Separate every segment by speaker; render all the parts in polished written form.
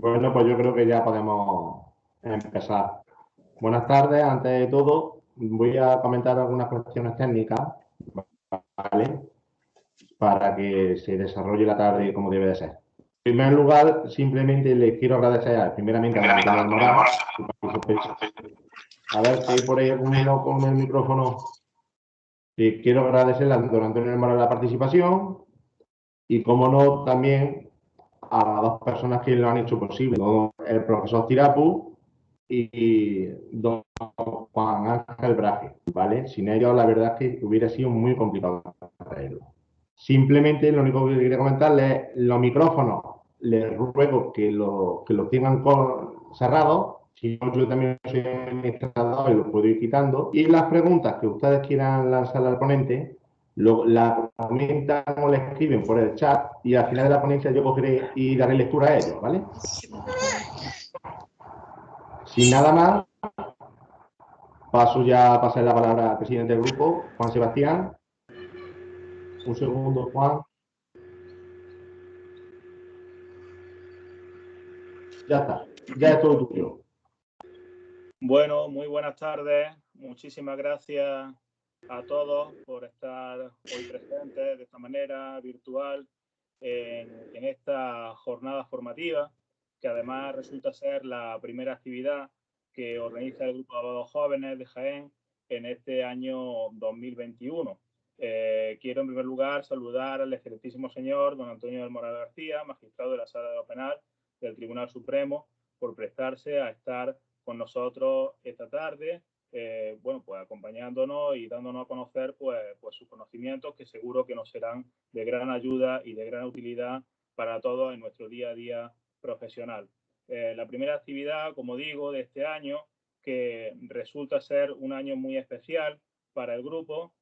Speaker 1: Bueno, pues yo creo que ya podemos empezar. Buenas tardes. Antes de todo, voy a comentar algunas cuestiones técnicas, ¿vale? Para que se desarrolle la tarde como debe de ser. En primer lugar, simplemente les quiero agradecer primeramente a Antonio Moral. A ver si hay por ahí alguno con el micrófono. Quiero agradecerle a don Antonio Moral la participación y, como no, también a las dos personas que lo han hecho posible, el profesor Tirapu y don Juan Ángel Braje, ¿vale? Sin ellos, la verdad es que hubiera sido muy complicado hacerlo. Simplemente, lo único que quería comentarles es los micrófonos. Les ruego que los tengan cerrados. Si no, yo también soy administrador y los puedo ir quitando. Y las preguntas que ustedes quieran lanzar al ponente, la comentan o la escriben por el chat y al final de la ponencia yo cogeré y daré lectura a ellos, ¿vale? Sin nada más, paso ya a pasar la palabra al presidente del grupo, Juan Sebastián. Un segundo, Juan. Ya está, ya es todo tuyo.
Speaker 2: Bueno, muy buenas tardes. Muchísimas gracias a todos por estar hoy presentes de esta manera virtual en esta jornada formativa, que además resulta ser la primera actividad que organiza el Grupo de Abogados Jóvenes de Jaén en este año 2021. Quiero en primer lugar saludar al excelentísimo señor don Antonio del Moral García, magistrado de la Sala de lo Penal del Tribunal Supremo, por prestarse a estar con nosotros esta tarde, bueno, pues acompañándonos y dándonos a conocer pues sus conocimientos, que seguro que nos serán de gran ayuda y de gran utilidad para todos en nuestro día a día profesional. La primera actividad, como digo, de este año, que resulta ser un año muy especial para el grupo,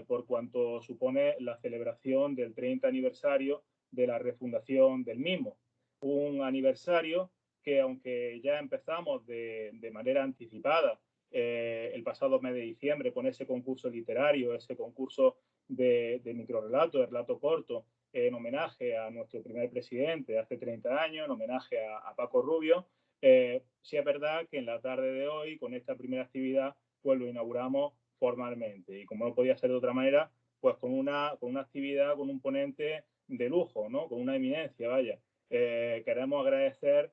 Speaker 2: por cuanto supone la celebración del 30 aniversario de la refundación del mismo. Un aniversario que, aunque ya empezamos de manera anticipada el pasado mes de diciembre con ese concurso literario, ese concurso de microrelato, de relato corto, en homenaje a nuestro primer presidente hace 30 años, en homenaje a Paco Rubio, sí es verdad que en la tarde de hoy, con esta primera actividad, pues lo inauguramos formalmente. Y como no podía ser de otra manera, pues con una actividad, con un ponente de lujo, ¿no? Con una eminencia, vaya. Queremos agradecer,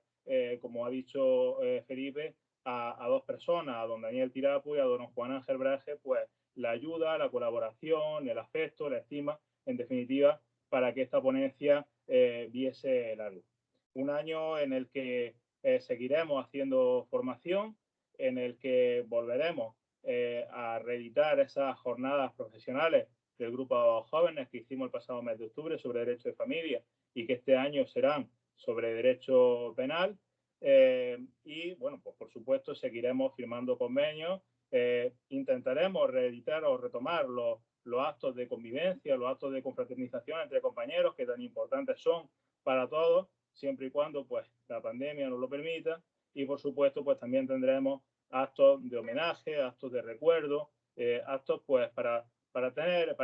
Speaker 2: como ha dicho Felipe, a dos personas, a don Daniel Tirapu y a don Juan Ángel Braje, pues la ayuda, la colaboración, el afecto, la estima, en definitiva, para que esta ponencia viese la luz. Un año en el que seguiremos haciendo formación, en el que volveremos a reeditar esas jornadas profesionales del Grupo de Jóvenes que hicimos el pasado mes de octubre sobre derecho de familia y que este año serán sobre derecho penal. Y, bueno, pues por supuesto seguiremos firmando convenios, intentaremos reeditar o retomar los actos de convivencia, los actos de confraternización entre compañeros que tan importantes son para todos, siempre y cuando pues la pandemia nos lo permita, y por supuesto pues también tendremos actos de homenaje, actos de recuerdo, actos pues para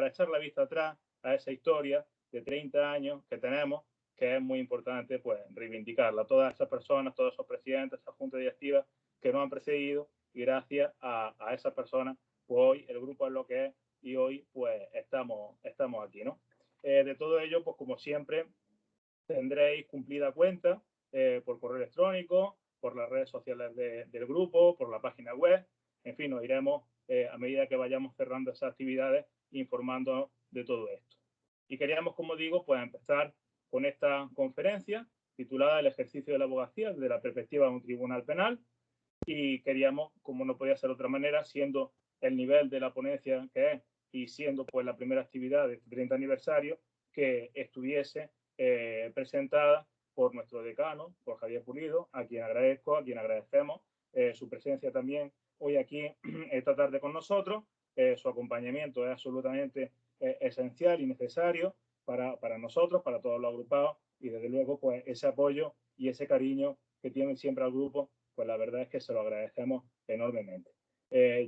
Speaker 2: echar la vista atrás a esa historia de 30 años que tenemos, que es muy importante pues reivindicarla. Todas esas personas, todos esos presidentes, esas juntas directivas que nos han precedido, y gracias a esas personas, pues hoy el grupo es lo que es y hoy pues estamos aquí, ¿no? De todo ello, pues como siempre, tendréis cumplida cuenta por correo electrónico, por las redes sociales del grupo, por la página web. En fin, nos iremos a medida que vayamos cerrando esas actividades informando de todo esto. Y queríamos, como digo, pues empezar con esta conferencia titulada El ejercicio de la abogacía desde la perspectiva de un tribunal penal, y queríamos, como no podía ser de otra manera, siendo el nivel de la ponencia que es y siendo pues la primera actividad de este 30 aniversario, que estuviese presentada por nuestro decano, por Javier Pulido, a quien agradezco, a quien agradecemos su presencia también hoy aquí esta tarde con nosotros. Su acompañamiento es absolutamente esencial y necesario para nosotros, para todos los agrupados, y desde luego pues ese apoyo y ese cariño que tienen siempre al grupo, pues la verdad es que se lo agradecemos enormemente.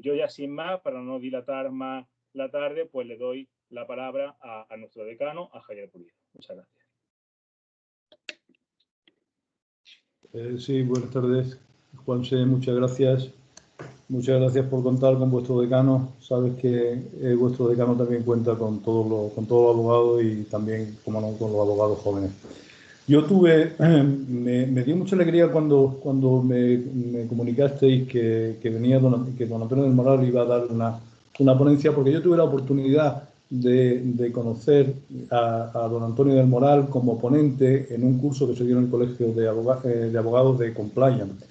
Speaker 2: Yo ya sin más, para no dilatar más la tarde, pues le doy la palabra a nuestro decano, a Javier Pulido. Muchas gracias.
Speaker 3: Sí, buenas tardes, Juanse, muchas gracias. Muchas gracias por contar con vuestro decano. Sabes que vuestro decano también cuenta con todos los abogados y también, como no, con los abogados jóvenes. Yo me dio mucha alegría cuando me comunicasteis que venía que don Antonio del Moral iba a dar una ponencia, porque yo tuve la oportunidad de conocer a don Antonio del Moral como ponente en un curso que se dio en el Colegio de Abogados de Compliance.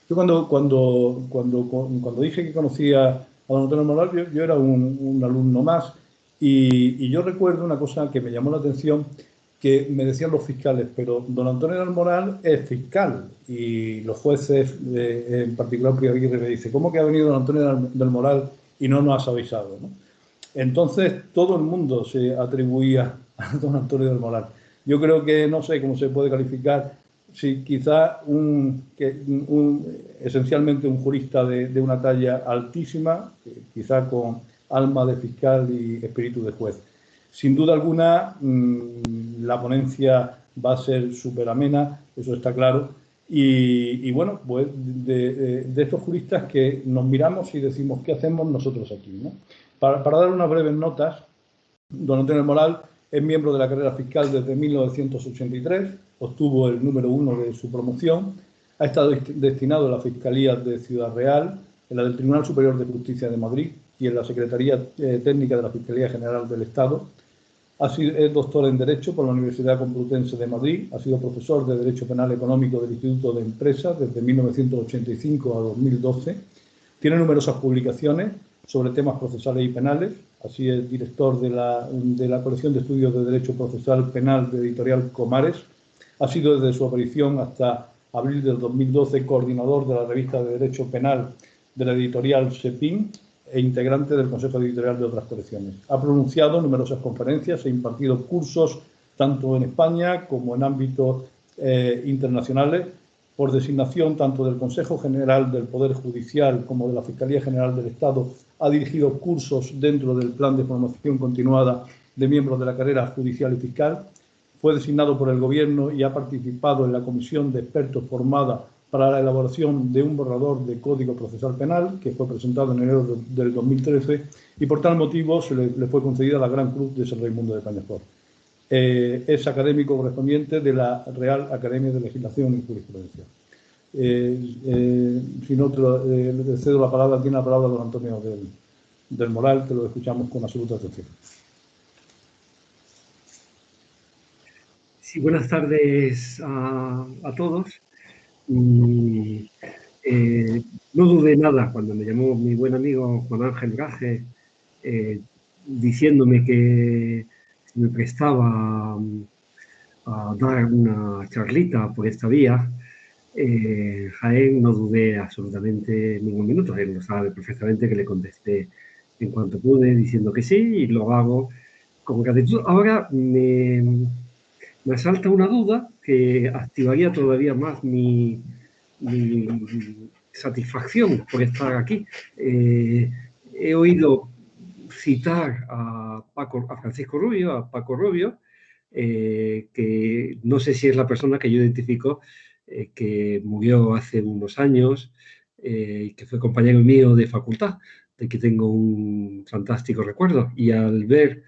Speaker 3: Yo cuando dije que conocía a don Antonio del Moral, yo era un alumno más, y yo recuerdo una cosa que me llamó la atención, que me decían los fiscales, pero don Antonio del Moral es fiscal, y los jueces, en particular Prior Aguirre, me dice, ¿cómo que ha venido don Antonio del Moral y no nos has avisado, ¿no? Entonces todo el mundo se atribuía a don Antonio del Moral. Yo creo que no sé cómo se puede calificar, si quizá esencialmente un jurista de una talla altísima, quizá con alma de fiscal y espíritu de juez. Sin duda alguna, la ponencia va a ser súper amena, eso está claro. Y bueno, pues de estos juristas que nos miramos y decimos, ¿qué hacemos nosotros aquí, ¿no? Para dar unas breves notas, don Antonio del Moral es miembro de la carrera fiscal desde 1983, obtuvo el número 1 de su promoción, ha estado destinado en la Fiscalía de Ciudad Real, en la del Tribunal Superior de Justicia de Madrid y en la Secretaría Técnica de la Fiscalía General del Estado. Es doctor en Derecho por la Universidad Complutense de Madrid, ha sido profesor de Derecho Penal Económico del Instituto de Empresas desde 1985 a 2012, tiene numerosas publicaciones sobre temas procesales y penales, así es director de la colección de estudios de Derecho Procesal Penal de Editorial Comares, ha sido desde su aparición hasta abril del 2012 coordinador de la revista de Derecho Penal de la editorial SEPIN e integrante del Consejo Editorial de otras colecciones. Ha pronunciado numerosas conferencias e impartido cursos tanto en España como en ámbitos internacionales, por designación tanto del Consejo General del Poder Judicial como de la Fiscalía General del Estado. Ha dirigido cursos dentro del Plan de Formación Continuada de miembros de la carrera judicial y fiscal. Fue designado por el Gobierno y ha participado en la comisión de expertos formada para la elaboración de un borrador de Código Procesal Penal, que fue presentado en enero del 2013, y por tal motivo le fue concedida la Gran Cruz de San Raimundo de Peñafort. Es académico correspondiente de la Real Academia de Legislación y Jurisprudencia. Sin otro, le cedo la palabra, tiene la palabra don Antonio del Moral, que lo escuchamos con absoluta atención.
Speaker 4: Sí, buenas tardes a todos. No dudé nada cuando me llamó mi buen amigo Juan Ángel Gaje, diciéndome que me prestaba a dar una charlita por esta vía. Jaén, no dudé absolutamente ningún minuto. Él lo sabe perfectamente que le contesté en cuanto pude diciendo que sí, y lo hago con gratitud. Ahora me asalta una duda que activaría todavía más mi satisfacción por estar aquí. He oído citar a Francisco Rubio, a Paco Rubio, que no sé si es la persona que yo identifico, que murió hace unos años, que fue compañero mío de facultad, de que tengo un fantástico recuerdo. Y al ver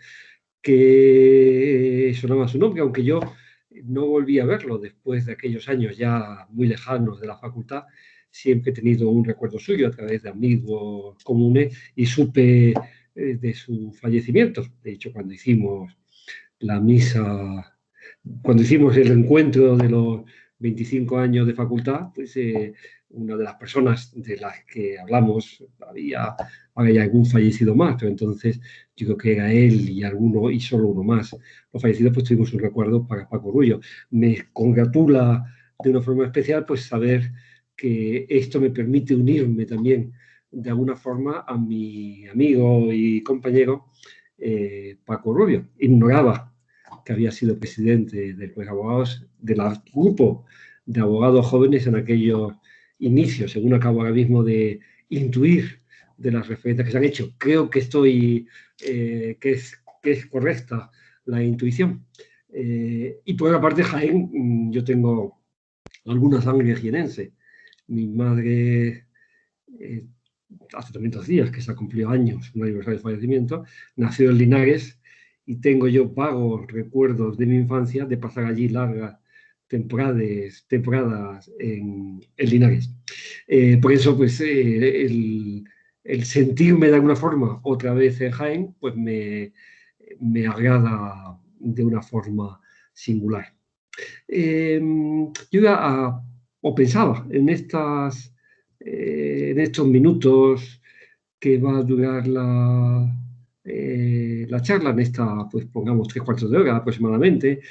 Speaker 4: que sonaba su nombre, aunque yo no volví a verlo después de aquellos años ya muy lejanos de la facultad, siempre he tenido un recuerdo suyo a través de amigos comunes y supe de su fallecimiento. De hecho, cuando hicimos la misa, cuando hicimos el encuentro de los 25 años de facultad, pues una de las personas de las que hablamos, había algún fallecido más, pero entonces yo creo que era él y alguno, y solo uno más. Los fallecidos, pues tuvimos un recuerdo para Paco Rubio. Me congratula de una forma especial pues saber que esto me permite unirme también de alguna forma a mi amigo y compañero Paco Rubio. Ignoraba que había sido presidente del Colegio de Abogados, del grupo de abogados jóvenes en aquellos inicios, según acabo ahora mismo de intuir de las referencias que se han hecho. Creo que que es correcta la intuición. Y por otra parte, Jaén, yo tengo alguna sangre jienense. Mi madre, hace también 2 días que se ha cumplido años, un aniversario de fallecimiento, nació en Linares y tengo yo vagos recuerdos de mi infancia de pasar allí largas temporadas en Linares. Por eso, pues, el sentirme de alguna forma otra vez en Jaén, pues me agrada de una forma singular. Yo o pensaba en estos minutos que va a durar la charla, en esta, pues pongamos 3/4 de hora aproximadamente,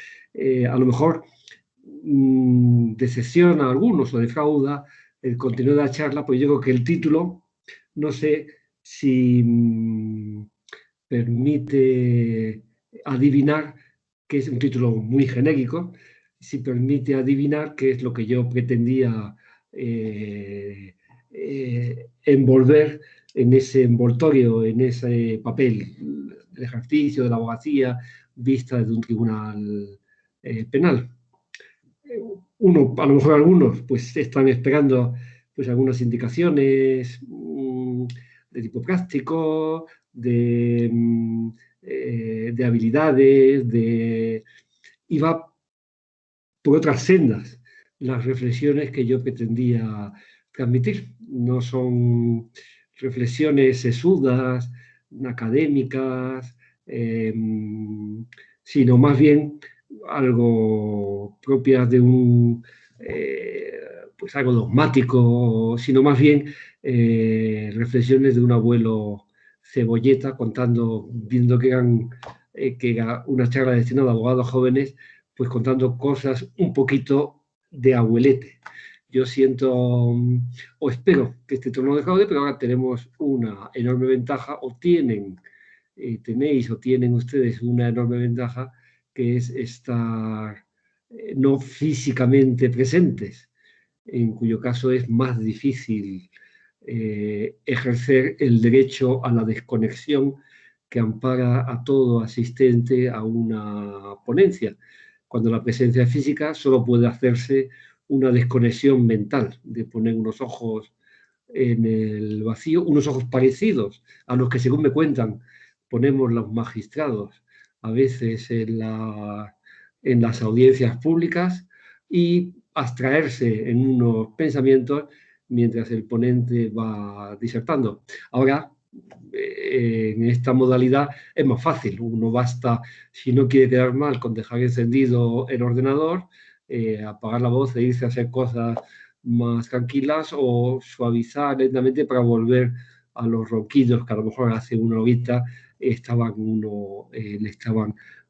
Speaker 4: a lo mejor decepciona a algunos o defrauda el contenido de la charla, pues yo creo que el título, no sé si permite adivinar, que es un título muy genérico, si permite adivinar qué es lo que yo pretendía envolver en ese envoltorio, en ese papel, el ejercicio de la abogacía vista desde un tribunal penal. A lo mejor algunos pues están esperando pues algunas indicaciones de tipo práctico, de habilidades, y va por otras sendas las reflexiones que yo pretendía transmitir. No son reflexiones sesudas, académicas, sino más bien algo propias de pues algo dogmático, sino más bien reflexiones de un abuelo cebolleta contando, viendo que era una charla destinada a abogados jóvenes, pues contando cosas un poquito de abuelete. Yo siento o espero que este turno de fraude, pero ahora tenemos una enorme ventaja, tenéis o tienen ustedes una enorme ventaja, que es estar no físicamente presentes, en cuyo caso es más difícil ejercer el derecho a la desconexión que ampara a todo asistente a una ponencia, cuando la presencia física solo puede hacerse una desconexión mental, de poner unos ojos en el vacío, unos ojos parecidos a los que, según me cuentan, ponemos los magistrados a veces en las audiencias públicas, y abstraerse en unos pensamientos mientras el ponente va disertando. Ahora, en esta modalidad es más fácil. Uno basta, si no quiere quedar mal, con dejar encendido el ordenador, apagar la voz e irse a hacer cosas más tranquilas o suavizar lentamente para volver a los ronquidos que a lo mejor hace una horita le estaban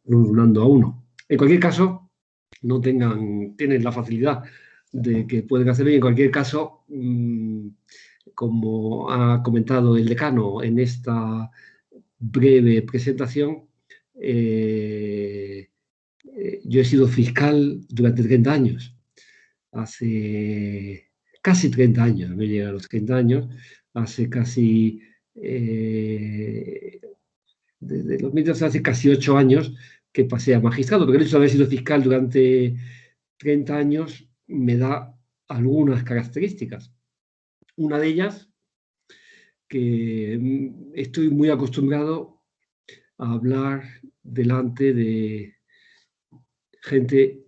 Speaker 4: rulando a uno. En cualquier caso, tienen la facilidad de que pueden hacerlo, y en cualquier caso, como ha comentado el decano en esta breve presentación, yo he sido fiscal durante 30 años. Hace casi 30 años, no llega a los 30 años, hace casi, desde 2012, hace casi 8 años que pasé a magistrado, porque el hecho de haber sido fiscal durante 30 años me da algunas características. Una de ellas, que estoy muy acostumbrado a hablar delante de gente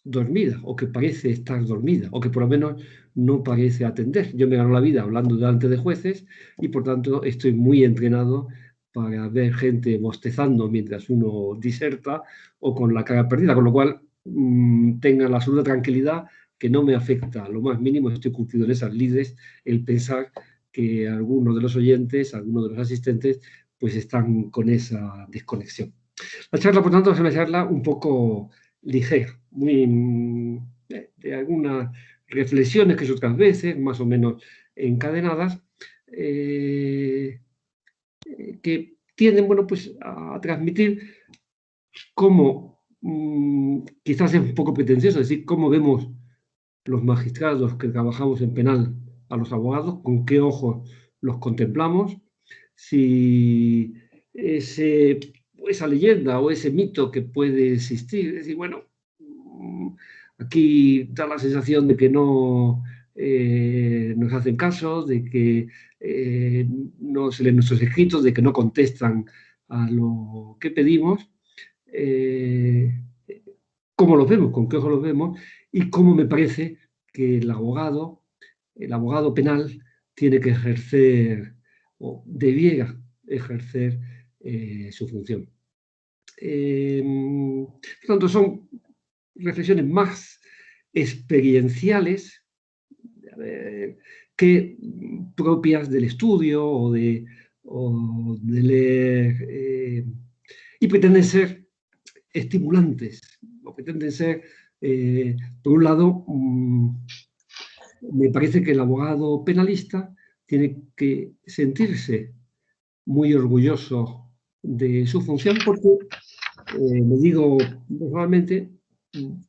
Speaker 4: dormida, o que parece estar dormida, o que por lo menos no parece atender. Yo me gano la vida hablando delante de jueces y, por tanto, estoy muy entrenado para ver gente bostezando mientras uno diserta o con la cara perdida, con lo cual tengan la absoluta tranquilidad que no me afecta a lo más mínimo. Estoy curtido en esas lides el pensar que algunos de los oyentes, algunos de los asistentes, pues están con esa desconexión. La charla, por tanto, es una charla un poco ligera, muy de algunas reflexiones que otras veces, más o menos encadenadas, que tienden, bueno, pues a transmitir cómo, quizás es un poco pretencioso decir cómo vemos los magistrados que trabajamos en penal a los abogados, con qué ojos los contemplamos, si esa leyenda o ese mito que puede existir, es decir, bueno, Aquí da la sensación de que no nos hacen caso, de que no se leen nuestros escritos, de que no contestan a lo que pedimos. ¿Cómo los vemos? ¿Con qué ojos los vemos? Y cómo me parece que el abogado penal tiene que ejercer, o debiera ejercer, su función. Por tanto, son reflexiones más experienciales que propias del estudio o de leer, y pretenden ser estimulantes, o pretenden ser, por un lado, me parece que el abogado penalista tiene que sentirse muy orgulloso de su función porque, lo digo normalmente,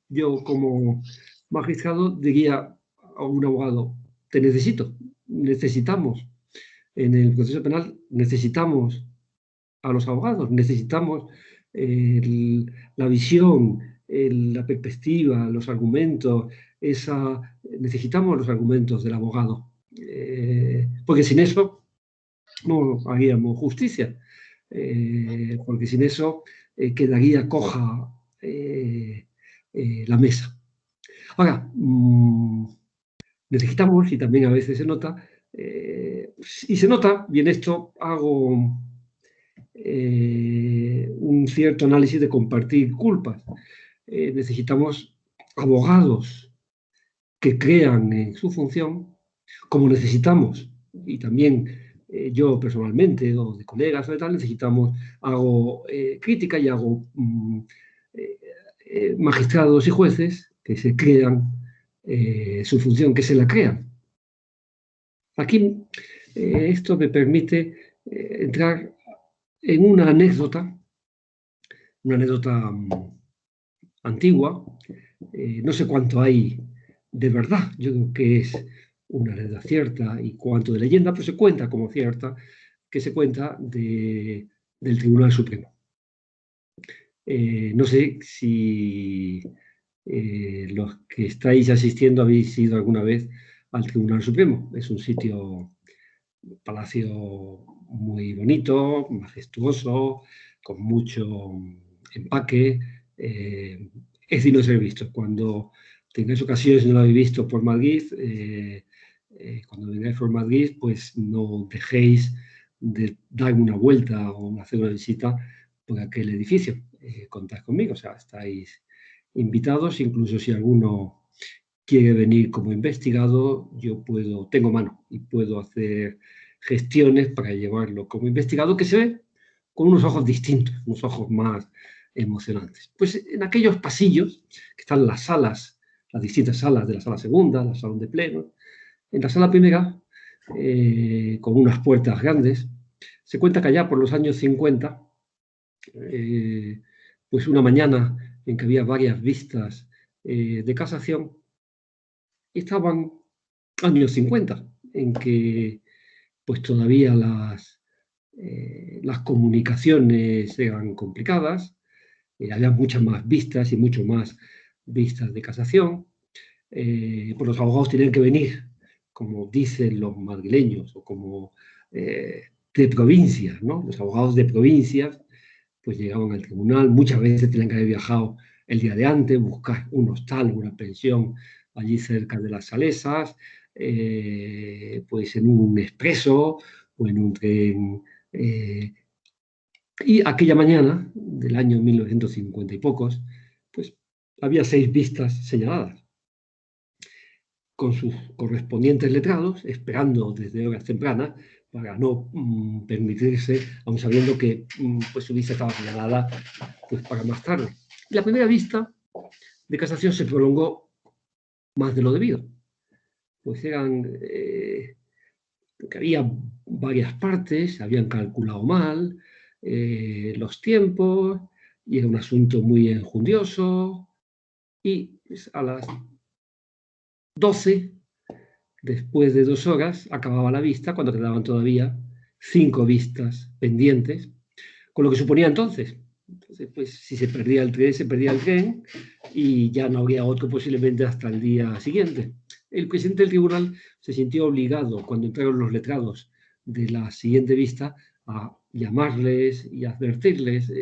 Speaker 4: yo como magistrado diría a un abogado, te necesito, necesitamos, en el proceso penal necesitamos a los abogados, necesitamos la visión, la perspectiva, los argumentos, necesitamos los argumentos del abogado, porque sin eso no haríamos justicia, porque sin eso quedaría coja la mesa. Ahora, necesitamos, y también a veces se nota, y se nota, y en esto hago un cierto análisis de compartir culpas. Necesitamos abogados que crean en su función, como necesitamos, y también yo personalmente, o de colegas o de tal, hago crítica y hago magistrados y jueces que se crean su función, que se la crean. Aquí esto me permite entrar en una anécdota antigua, no sé cuánto hay de verdad, yo creo que es una anécdota cierta y cuánto de leyenda, pero se cuenta como cierta, que se cuenta del Tribunal Supremo. No sé si los que estáis asistiendo habéis ido alguna vez al Tribunal Supremo. Es un palacio muy bonito, majestuoso, con mucho empaque. Es digno de ser visto. Cuando tengáis ocasiones, no lo habéis visto por Madrid, cuando vengáis por Madrid, pues no dejéis de dar una vuelta o hacer una visita por aquel edificio. Contad conmigo, o sea, estáis invitados, incluso si alguno quiere venir como investigado, yo tengo mano y puedo hacer gestiones para llevarlo como investigado, que se ve con unos ojos distintos, unos ojos más emocionantes. Pues en aquellos pasillos, que están las distintas salas de la sala segunda, la sala de pleno, en la sala primera, con unas puertas grandes, se cuenta que allá por los años 50, pues una mañana en que había varias vistas de casación, estaban años 50, en que pues todavía las comunicaciones eran complicadas, había muchas más vistas y mucho más vistas de casación, pues los abogados tenían que venir, como dicen los madrileños, o como de provincias, ¿no? Los abogados de provincias pues llegaban al tribunal, muchas veces tenían que haber viajado el día de antes, buscar un hostal, una pensión allí cerca de las Salesas, pues en un expreso o en un tren. Y aquella mañana del año 1950 y pocos, pues había 6 vistas señaladas, con sus correspondientes letrados, esperando desde horas tempranas para no permitirse, aun sabiendo que pues su vista estaba señalada pues, para más tarde. Y la primera vista de casación se prolongó más de lo debido. Pues que había varias partes, habían calculado mal los tiempos, y era un asunto muy enjundioso, y pues, a las 12, después de 2 horas, acababa la vista, cuando quedaban todavía 5 vistas pendientes, con lo que suponía entonces, Entonces, pues si se perdía el tren y ya no habría otro posiblemente hasta el día siguiente. El presidente del tribunal se sintió obligado, cuando entraron los letrados de la siguiente vista, a llamarles y advertirles.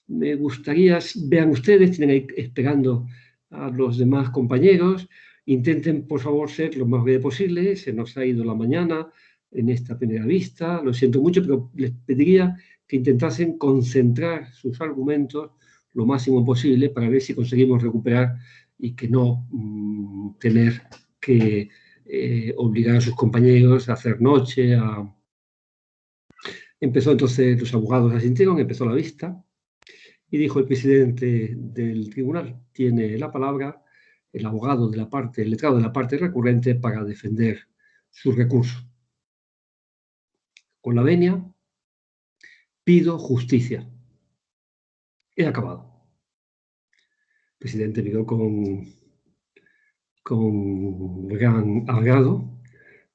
Speaker 4: Me gustaría, vean ustedes, tienen ahí esperando a los demás compañeros, intenten por favor ser lo más breve posible, se nos ha ido la mañana en esta primera vista, lo siento mucho, pero les pediría que intentasen concentrar sus argumentos lo máximo posible para ver si conseguimos recuperar y que no tener que obligar a sus compañeros a hacer noche. Empezó entonces, los abogados asintieron, empezó la vista y dijo el presidente del tribunal, tiene la palabra el abogado de la parte, el letrado de la parte recurrente para defender su recurso. Con la venia, pido justicia. He acabado. El presidente miró con gran agrado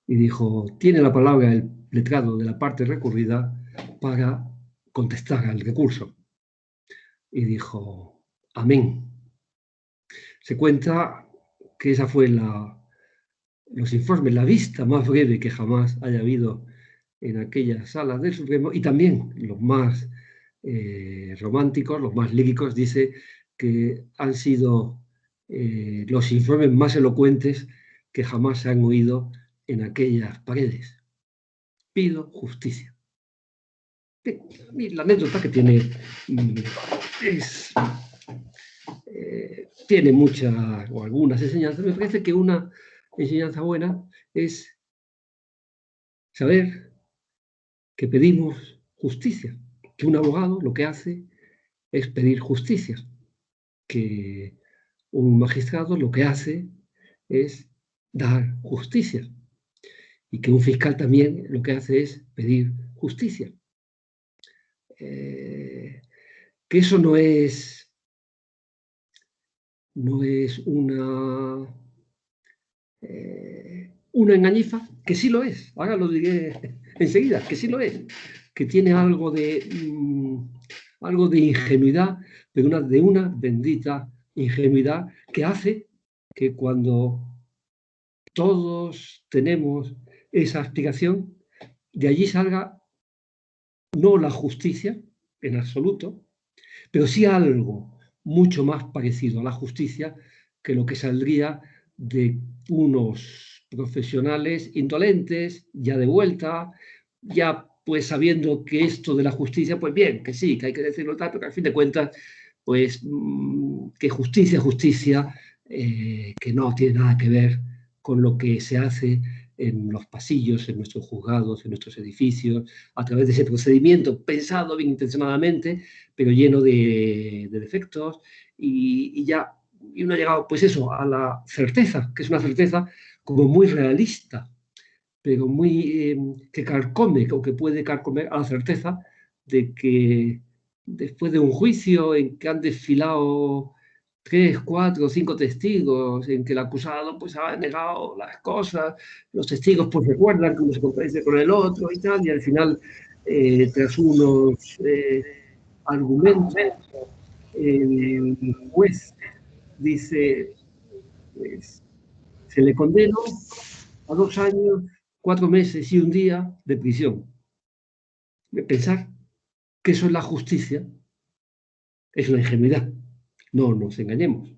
Speaker 4: y dijo, tiene la palabra el letrado de la parte recurrida para contestar al recurso. Y dijo, amén. Se cuenta que esa fue los informes, la vista más breve que jamás haya habido en aquellas salas del Supremo, y también los más románticos, los más líricos, dice que han sido los informes más elocuentes que jamás se han oído en aquellas paredes. Pido justicia. La anécdota que tiene tiene muchas o algunas enseñanzas. Me parece que una enseñanza buena es saber que pedimos justicia, que un abogado lo que hace es pedir justicia, que un magistrado lo que hace es dar justicia y que un fiscal también lo que hace es pedir justicia. Que eso no es una engañifa, que sí lo es, ahora lo diré enseguida, que sí lo es, que tiene algo de ingenuidad, pero de una bendita ingenuidad que hace que cuando todos tenemos esa aspiración, de allí salga no la justicia en absoluto, pero sí algo mucho más parecido a la justicia que lo que saldría de unos profesionales indolentes, ya de vuelta, ya pues sabiendo que esto de la justicia, pues bien, que sí, que hay que decirlo tal, pero que al fin de cuentas, pues que justicia, que no tiene nada que ver con lo que se hace en los pasillos, en nuestros juzgados, en nuestros edificios, a través de ese procedimiento pensado bien intencionadamente, pero lleno de defectos, y uno ha llegado, pues eso, a la certeza, que es una certeza como muy realista, pero muy que carcome, o que puede carcomer a la certeza de que después de un juicio en que han desfilado 3, 4, 5 testigos, en que el acusado pues ha negado las cosas, los testigos pues recuerdan que uno se contradice con el otro y tal, y al final, tras unos argumentos, el juez dice, pues, se le condenó a 2 años, 4 meses y 1 día de prisión. Pensar que eso es la justicia es una ingenuidad. No nos engañemos.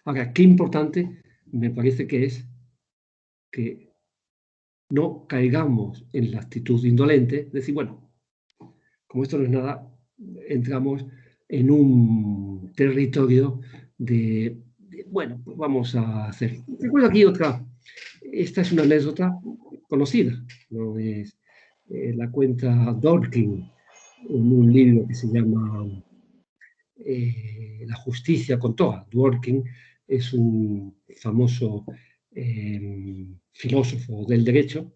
Speaker 4: Ahora, qué importante me parece que es que no caigamos en la actitud indolente, decir, bueno, como esto no es nada, entramos en un territorio bueno, pues vamos a hacer. Recuerdo aquí otra, esta es una anécdota conocida, ¿no? Es, la cuenta Dworkin en un libro que se llama La justicia con toga. Dworkin es un famoso filósofo del derecho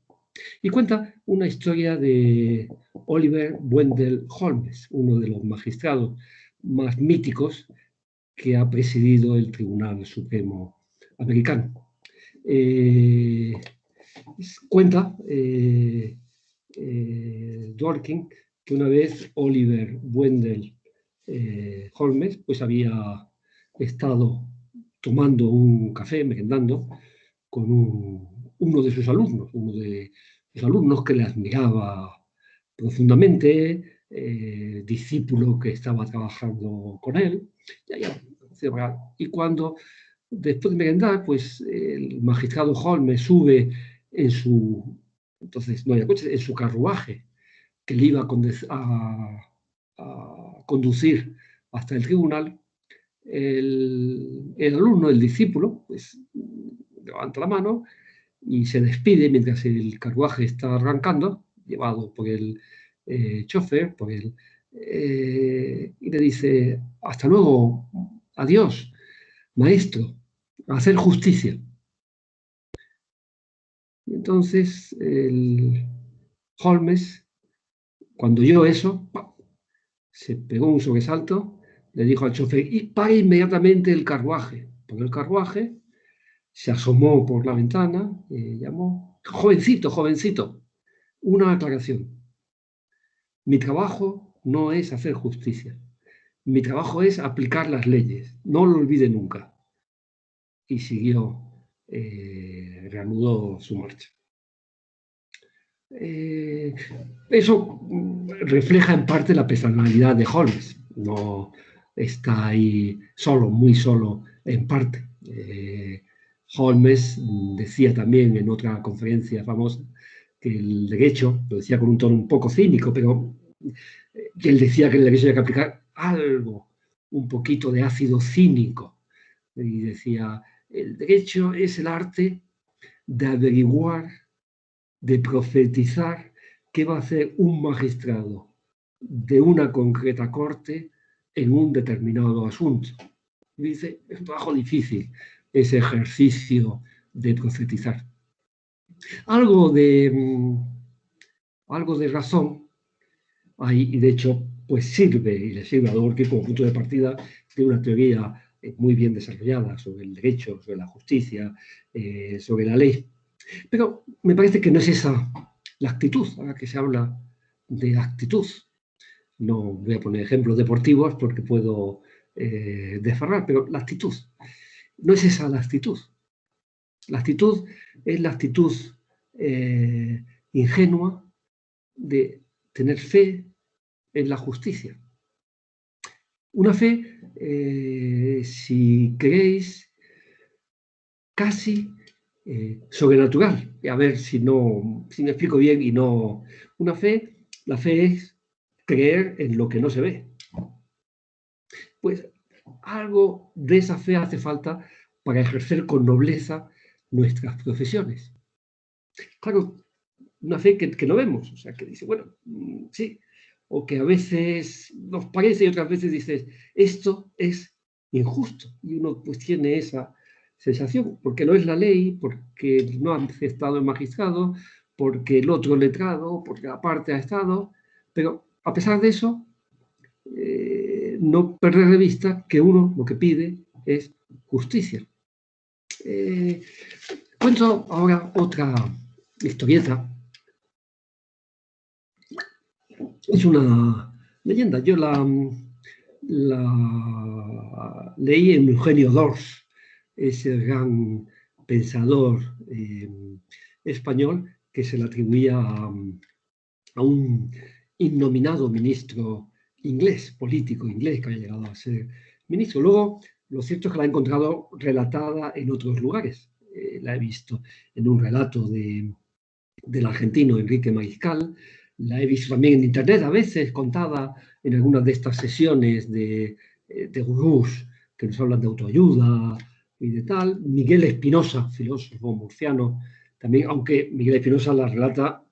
Speaker 4: y cuenta una historia de Oliver Wendell Holmes, uno de los magistrados más míticos que ha presidido el Tribunal Supremo americano. Cuenta Dworkin que una vez Oliver Wendell Holmes, pues había estado tomando un café, merendando, con uno de sus alumnos, que le admiraba profundamente, discípulo que estaba trabajando con él. Y cuando, después de merendar, pues el magistrado Holmes sube en su, entonces no había coches, en su carruaje, que le iba a conducir hasta el tribunal. El alumno, el discípulo, pues levanta la mano y se despide mientras el carruaje está arrancando, llevado por el chofer, y le dice: hasta luego, adiós, maestro, a hacer justicia. Y entonces el Holmes, cuando oyó eso, se pegó un sobresalto, le dijo al chofer: y para inmediatamente el carruaje. Porque el carruaje se asomó por la ventana y llamó: jovencito, jovencito, una aclaración. Mi trabajo no es hacer justicia. Mi trabajo es aplicar las leyes. No lo olvide nunca. Y siguió, reanudó su marcha. Eso refleja en parte la personalidad de Holmes. No está ahí solo, muy solo en parte. Holmes decía también en otra conferencia famosa que el derecho, lo decía con un tono un poco cínico, pero que él decía que el derecho había que aplicar algo, un poquito de ácido cínico. Y decía: el derecho es el arte de averiguar, de profetizar qué va a hacer un magistrado de una concreta corte en un determinado asunto. Y dice: es un trabajo difícil ese ejercicio de profetizar. Algo de razón hay, y de hecho pues sirve, y le sirve a Dworkin como punto de partida de una teoría muy bien desarrollada sobre el derecho, sobre la justicia, sobre la ley. Pero me parece que no es esa la actitud, ahora que se habla de actitud. No voy a poner ejemplos deportivos porque puedo desfarrar, pero la actitud. No es esa la actitud. La actitud es la actitud ingenua de tener fe en la justicia. Una fe, si queréis, casi sobrenatural. A ver si me explico bien y no. La fe es creer en lo que no se ve. Pues algo de esa fe hace falta para ejercer con nobleza nuestras profesiones. Claro, una fe que no vemos, o sea, que dice, bueno, sí, o que a veces nos parece y otras veces dices, esto es injusto. Y uno pues tiene esa sensación, porque no es la ley, porque no han estado el magistrado, porque el otro letrado, porque la parte ha estado, pero a pesar de eso, no perder de vista que uno lo que pide es justicia. Cuento ahora otra historieta. Es una leyenda. Yo la leí en Eugenio d'Ors, ese gran pensador español que se le atribuía a un innominado ministro inglés, político inglés, que había llegado a ser ministro. Luego, lo cierto es que la he encontrado relatada en otros lugares. La he visto en un relato del argentino Enrique Mariscal, la he visto también en internet a veces contada en algunas de estas sesiones de gurús que nos hablan de autoayuda y de tal. Miguel Espinosa, filósofo murciano, también, aunque Miguel Espinosa la relata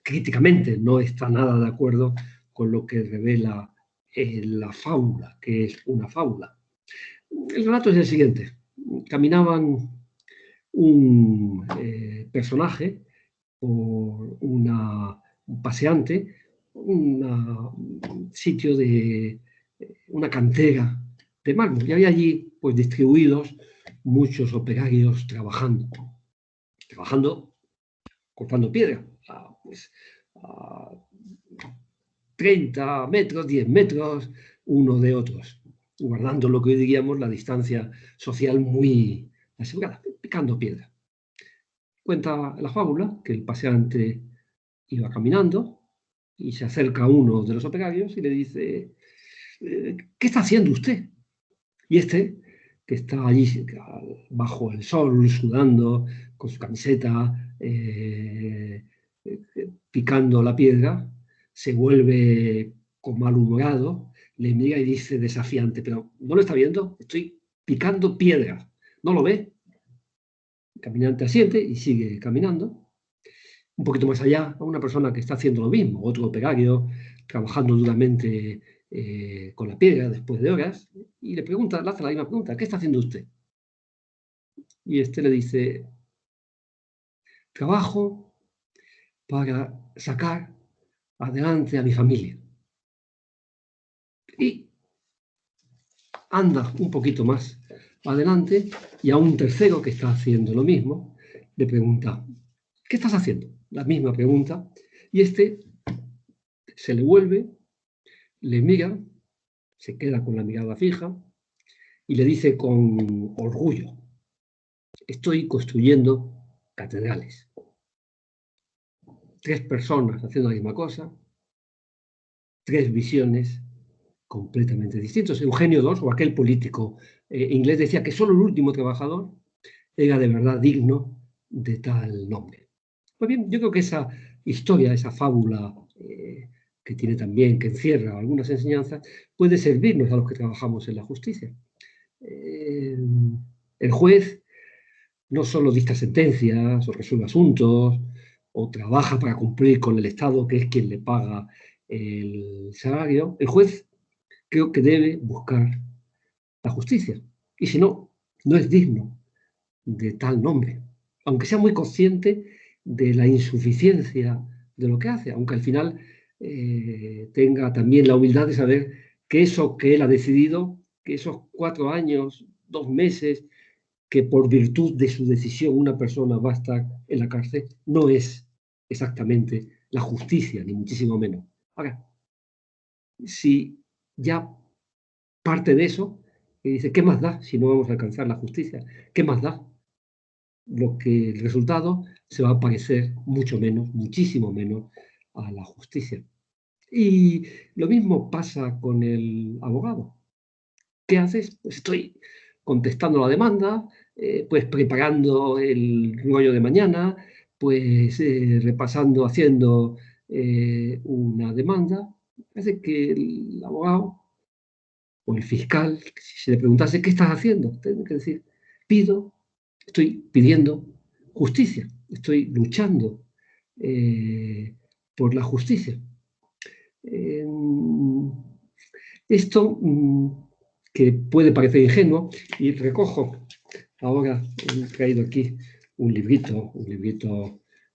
Speaker 4: críticamente, no está nada de acuerdo con lo que revela la fábula, que es una fábula. El relato es el siguiente. Caminaban un personaje por un paseante, un sitio de una cantera de mármol. Y había allí pues distribuidos muchos operarios trabajando, cortando piedra, a 30 metros, 10 metros unos de otros, guardando lo que hoy diríamos la distancia social muy asegurada, picando piedra. Cuenta la fábula que el paseante iba caminando y se acerca a uno de los operarios y le dice: ¿qué está haciendo usted? Y este, que está allí bajo el sol, sudando, con su camiseta, picando la piedra, se vuelve con malhumorado, le mira y dice desafiante: ¿pero no lo está viendo? Estoy picando piedra, ¿no lo ve? El caminante asiente y sigue caminando. Un poquito más allá, a una persona que está haciendo lo mismo, otro operario, trabajando duramente con la piedra después de horas, y le pregunta, le hace la misma pregunta: ¿qué está haciendo usted? Y este le dice: trabajo para sacar adelante a mi familia. Y anda un poquito más adelante y a un tercero que está haciendo lo mismo le pregunta: ¿qué estás haciendo? La misma pregunta, y este se le vuelve, le mira, se queda con la mirada fija y le dice con orgullo: estoy construyendo catedrales. 3 personas haciendo la misma cosa, 3 visiones completamente distintas. Eugenio II, o aquel político inglés, decía que solo el último trabajador era de verdad digno de tal nombre. Pues bien, yo creo que esa historia, esa fábula que tiene también, que encierra algunas enseñanzas, puede servirnos a los que trabajamos en la justicia. El juez no solo dicta sentencias o resuelve asuntos o trabaja para cumplir con el Estado, que es quien le paga el salario. El juez creo que debe buscar la justicia. Y si no, no es digno de tal nombre, aunque sea muy consciente de la insuficiencia de lo que hace, aunque al final tenga también la humildad de saber que eso que él ha decidido, que esos 4 años, 2 meses, que por virtud de su decisión una persona va a estar en la cárcel, no es exactamente la justicia, ni muchísimo menos. Ahora, si ya parte de eso, y dice: ¿qué más da si no vamos a alcanzar la justicia? ¿Qué más da? Lo que el resultado se va a parecer mucho menos, muchísimo menos a la justicia. Y lo mismo pasa con el abogado. ¿Qué haces? Pues estoy contestando la demanda, pues preparando el rollo de mañana, pues repasando, haciendo una demanda. Parece que el abogado o el fiscal, si se le preguntase: ¿qué estás haciendo?, tiene que decir: estoy pidiendo justicia, estoy luchando por la justicia. Esto que puede parecer ingenuo, y recojo ahora, he traído aquí un librito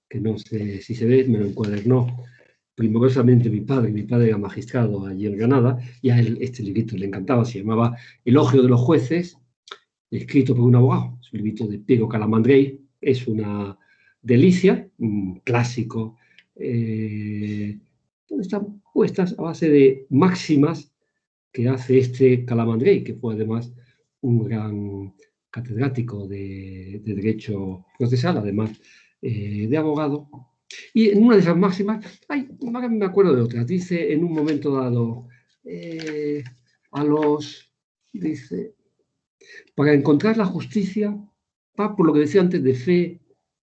Speaker 4: que no sé si se ve, me lo encuadernó primorosamente mi padre era magistrado allí en Granada, y a él este librito le encantaba, se llamaba Elogio de los jueces, escrito por un abogado. Es un librito de Piero Calamandrei, es una delicia, un clásico, donde están puestas a base de máximas que hace este Calamandrei, que fue además un gran catedrático de derecho procesal, además de abogado. Y en una de esas máximas, ahora me acuerdo de otras, dice en un momento dado, dice: para encontrar la justicia, va por lo que decía antes de fe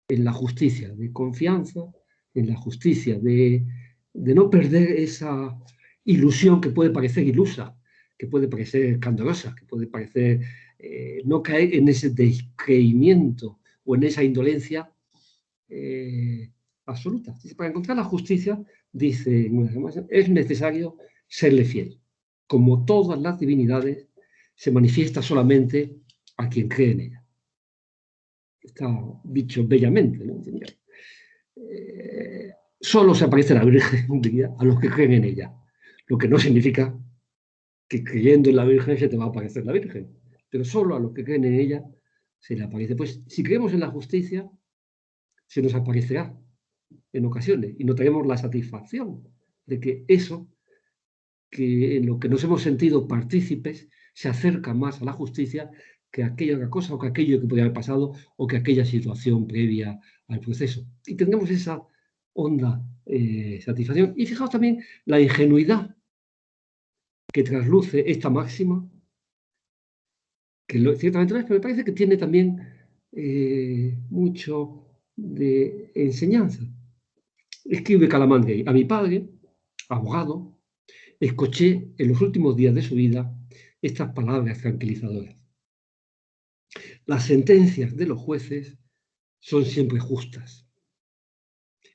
Speaker 4: en la justicia, de confianza en la justicia, de no perder esa ilusión que puede parecer ilusa, que puede parecer escandalosa, que puede parecer no caer en ese descreimiento o en esa indolencia absoluta. Para encontrar la justicia, dice, es necesario serle fiel. Como todas las divinidades, se manifiesta solamente a quien cree en ella. Está dicho bellamente, ¿no? Solo se aparece la Virgen a los que creen en ella, lo que no significa que creyendo en la Virgen se te va a aparecer la Virgen, pero solo a los que creen en ella se le aparece. Pues si creemos en la justicia, se nos aparecerá en ocasiones y notaremos la satisfacción de que eso que en lo que nos hemos sentido partícipes se acerca más a la justicia que aquella cosa o que aquello que podía haber pasado o que aquella situación previa al proceso. Y tendremos esa honda satisfacción. Y fijaos también la ingenuidad que trasluce esta máxima, que ciertamente no es, pero me parece que tiene también mucho de enseñanza. Escribe Calamandrei: a mi padre, abogado, escuché en los últimos días de su vida estas palabras tranquilizadoras. Las sentencias de los jueces son siempre justas.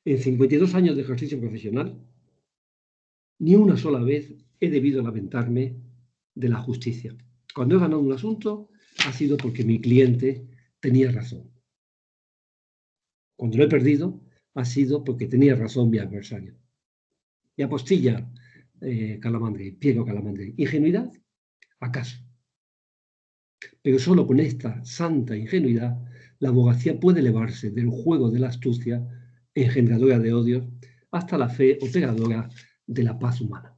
Speaker 4: En 52 años de ejercicio profesional, ni una sola vez he debido lamentarme de la justicia. Cuando he ganado un asunto, ha sido porque mi cliente tenía razón. Cuando lo he perdido, ha sido porque tenía razón mi adversario. Y apostilla Calamandrei, Piero Calamandrei: ingenuidad, acaso. Pero solo con esta santa ingenuidad la abogacía puede elevarse del juego de la astucia, engendradora de odios, hasta la fe operadora de la paz humana.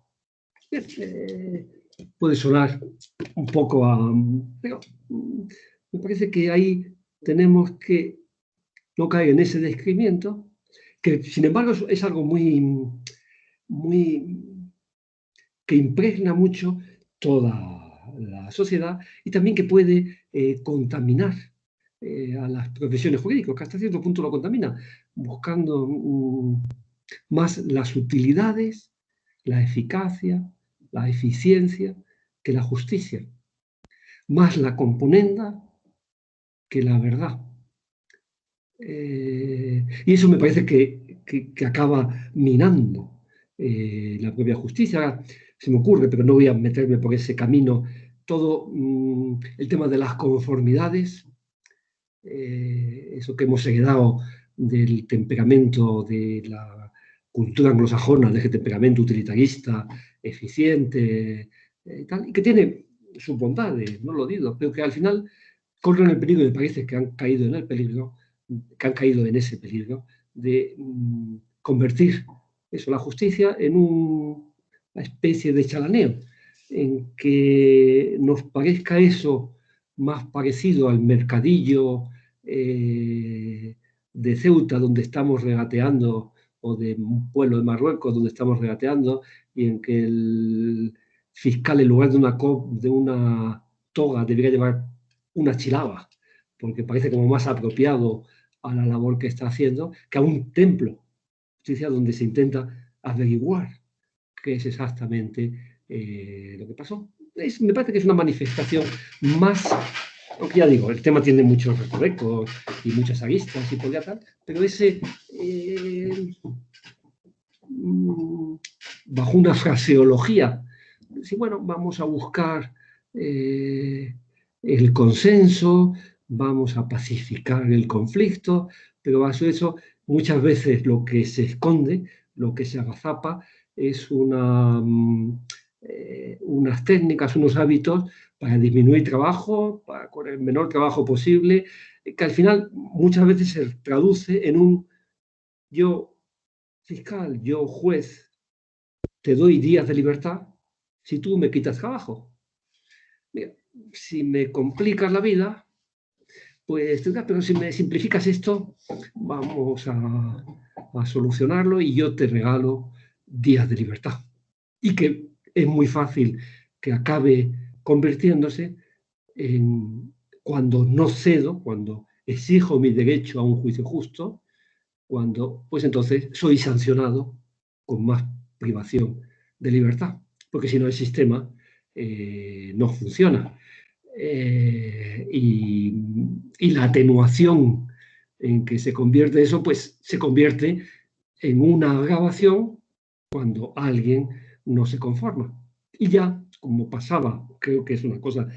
Speaker 4: Puede sonar un poco a... pero me parece que ahí tenemos que no caer en ese descrimiento, que sin embargo es algo que impregna mucho toda la sociedad y también que puede contaminar a las profesiones jurídicas, que hasta cierto punto lo contamina, buscando más las utilidades, la eficacia, la eficiencia que la justicia, más la componenda que la verdad. Y eso me parece que acaba minando la propia justicia. Ahora, se me ocurre, pero no voy a meterme por ese camino, todo el tema de las conformidades, eso que hemos heredado del temperamento de la cultura anglosajona, de ese temperamento utilitarista, eficiente, y que tiene sus bondades, no lo digo, pero que al final corren el peligro, me parece que han caído en el peligro, que han caído en ese peligro de convertir eso, la justicia, en una especie de chalaneo, en que nos parezca eso más parecido al mercadillo de Ceuta, donde estamos regateando, o de un pueblo de Marruecos, donde estamos regateando, y en que el fiscal, en lugar de una toga, debería llevar una chilaba, porque parece como más apropiado a la labor que está haciendo, que a un templo, justicia, donde se intenta averiguar qué es exactamente lo que pasó. Me parece que es una manifestación más, aunque ya digo, el tema tiene muchos recovecos y muchas aristas y podría tal, pero ese, bajo una fraseología, sí, bueno, vamos a buscar el consenso, vamos a pacificar el conflicto, pero bajo eso muchas veces lo que se esconde, lo que se agazapa, es unas técnicas, unos hábitos para disminuir trabajo, con el menor trabajo posible, que al final muchas veces se traduce en un yo fiscal, yo juez, te doy días de libertad si tú me quitas trabajo. Mira, si me complicas la vida, pues, pero si me simplificas esto, vamos a solucionarlo y yo te regalo días de libertad. Y que es muy fácil que acabe convirtiéndose en, cuando no cedo, cuando exijo mi derecho a un juicio justo, cuando pues entonces soy sancionado con más privación de libertad, porque si no el sistema no funciona. Y la atenuación en que se convierte eso, pues se convierte en una agravación cuando alguien no se conforma. Y ya, como pasaba, creo que es una cosa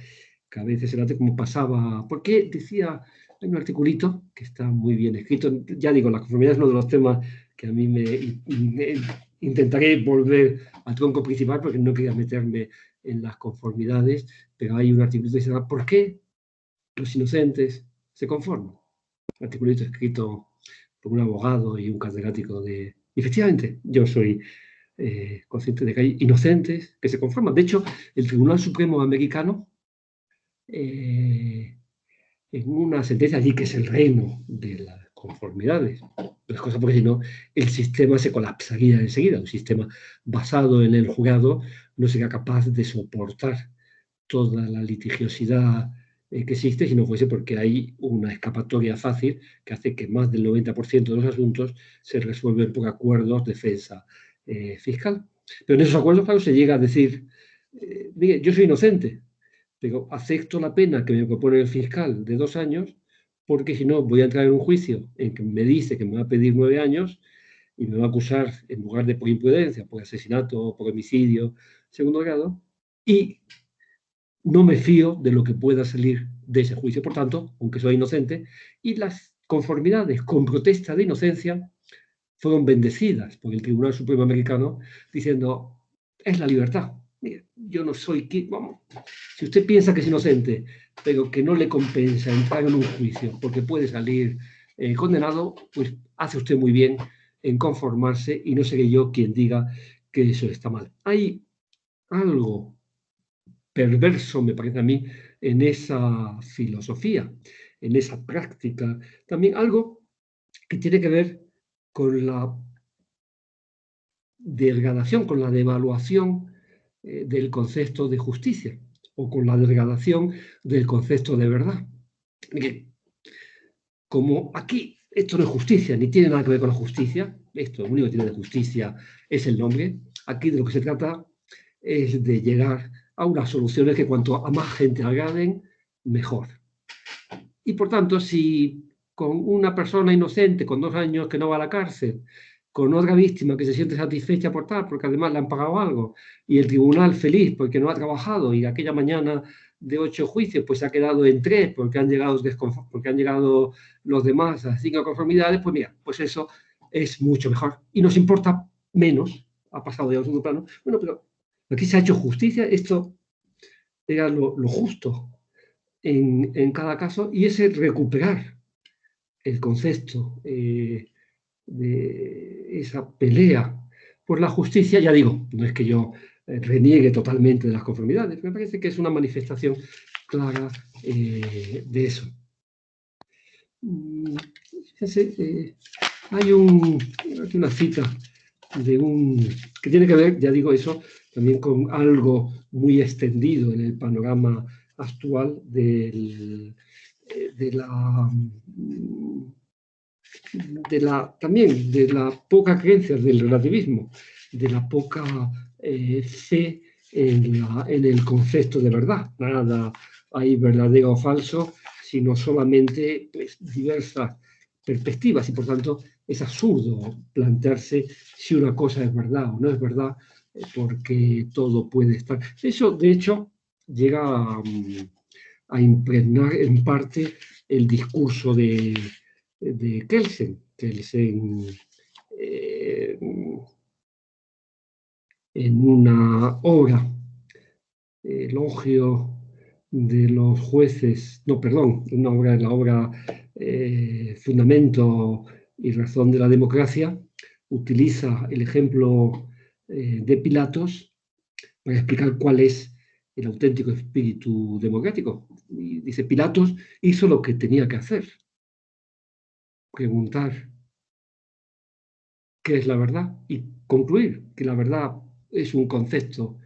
Speaker 4: que a veces se hace como pasaba, porque decía, hay un articulito que está muy bien escrito, ya digo, la conformidad es uno de los temas que a mí intentaré volver al tronco principal porque no quería meterme en las conformidades, pero hay un articulito que se llama ¿por qué los inocentes se conforman? Un articulito escrito por un abogado y un catedrático de... Y efectivamente, yo soy conscientes de que hay inocentes que se conforman. De hecho, el Tribunal Supremo americano, en una sentencia allí que es el reino de las conformidades, las cosas, porque si no, el sistema se colapsaría enseguida. Un sistema basado en el jurado no sería capaz de soportar toda la litigiosidad que existe si no fuese porque hay una escapatoria fácil que hace que más del 90% de los asuntos se resuelven por acuerdos defensa fiscal. Pero en esos acuerdos, claro, se llega a decir, mire, yo soy inocente, pero acepto la pena que me propone el fiscal de 2 años, porque si no voy a entrar en un juicio en que me dice que me va a pedir 9 años y me va a acusar, en lugar de por imprudencia, por asesinato o por homicidio segundo grado, y no me fío de lo que pueda salir de ese juicio. Por tanto, aunque soy inocente, y las conformidades con protesta de inocencia fueron bendecidas por el Tribunal Supremo americano, diciendo, es la libertad. Mire, yo no soy... Vamos, si usted piensa que es inocente, pero que no le compensa entrar en un juicio porque puede salir condenado, pues hace usted muy bien en conformarse y no seré yo quien diga que eso está mal. Hay algo perverso, me parece a mí, en esa filosofía, en esa práctica. También algo que tiene que ver con la degradación, con la devaluación del concepto de justicia o con la degradación del concepto de verdad. Como aquí esto no es justicia, ni tiene nada que ver con la justicia, esto lo único que tiene de justicia es el nombre, aquí de lo que se trata es de llegar a unas soluciones que cuanto a más gente agraden, mejor. Y por tanto, si con una persona inocente con 2 años que no va a la cárcel, con otra víctima que se siente satisfecha por tal, porque además le han pagado algo, y el tribunal feliz porque no ha trabajado, y aquella mañana de 8 juicios pues se ha quedado en 3 porque han llegado los demás a 5 conformidades, pues mira, pues eso es mucho mejor. Y nos importa menos, ha pasado ya a un segundo plano, bueno, pero aquí se ha hecho justicia, esto era lo justo en cada caso, y ese recuperar el concepto de esa pelea por la justicia, ya digo, no es que yo reniegue totalmente de las conformidades, me parece que es una manifestación clara de eso. Fíjense, hay aquí una cita que tiene que ver, ya digo eso, también con algo muy extendido en el panorama actual también de la poca creencia del relativismo, de la poca fe en el concepto de verdad. Nada hay verdadero o falso, sino solamente pues, diversas perspectivas, y por tanto es absurdo plantearse si una cosa es verdad o no es verdad, porque todo puede estar. Eso, de hecho, llega a impregnar en parte el discurso de Kelsen. En una obra, Elogio de los jueces, no, perdón, la obra Fundamento y Razón de la Democracia, utiliza el ejemplo de Pilatos para explicar cuál es el auténtico espíritu democrático. Y dice, Pilatos hizo lo que tenía que hacer, preguntar qué es la verdad y concluir que la verdad es un concepto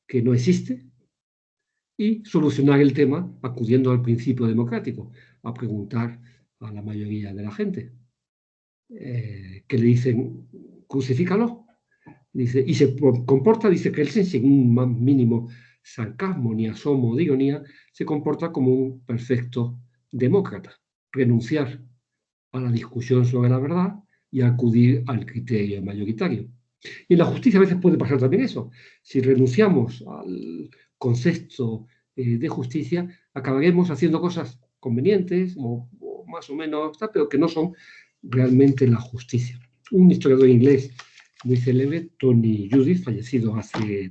Speaker 4: que no existe, y solucionar el tema acudiendo al principio democrático, a preguntar a la mayoría de la gente, que le dicen, crucifícalo, dice, y se comporta, dice Kelsen, sin un mínimo sarcasmo ni asomo de ironía, se comporta como un perfecto demócrata, renunciar a la discusión sobre la verdad y acudir al criterio mayoritario. Y en la justicia a veces puede pasar también eso. Si renunciamos al concepto de justicia, acabaremos haciendo cosas convenientes o más o menos, pero que no son realmente la justicia. Un historiador inglés muy célebre, Tony Judt, fallecido hace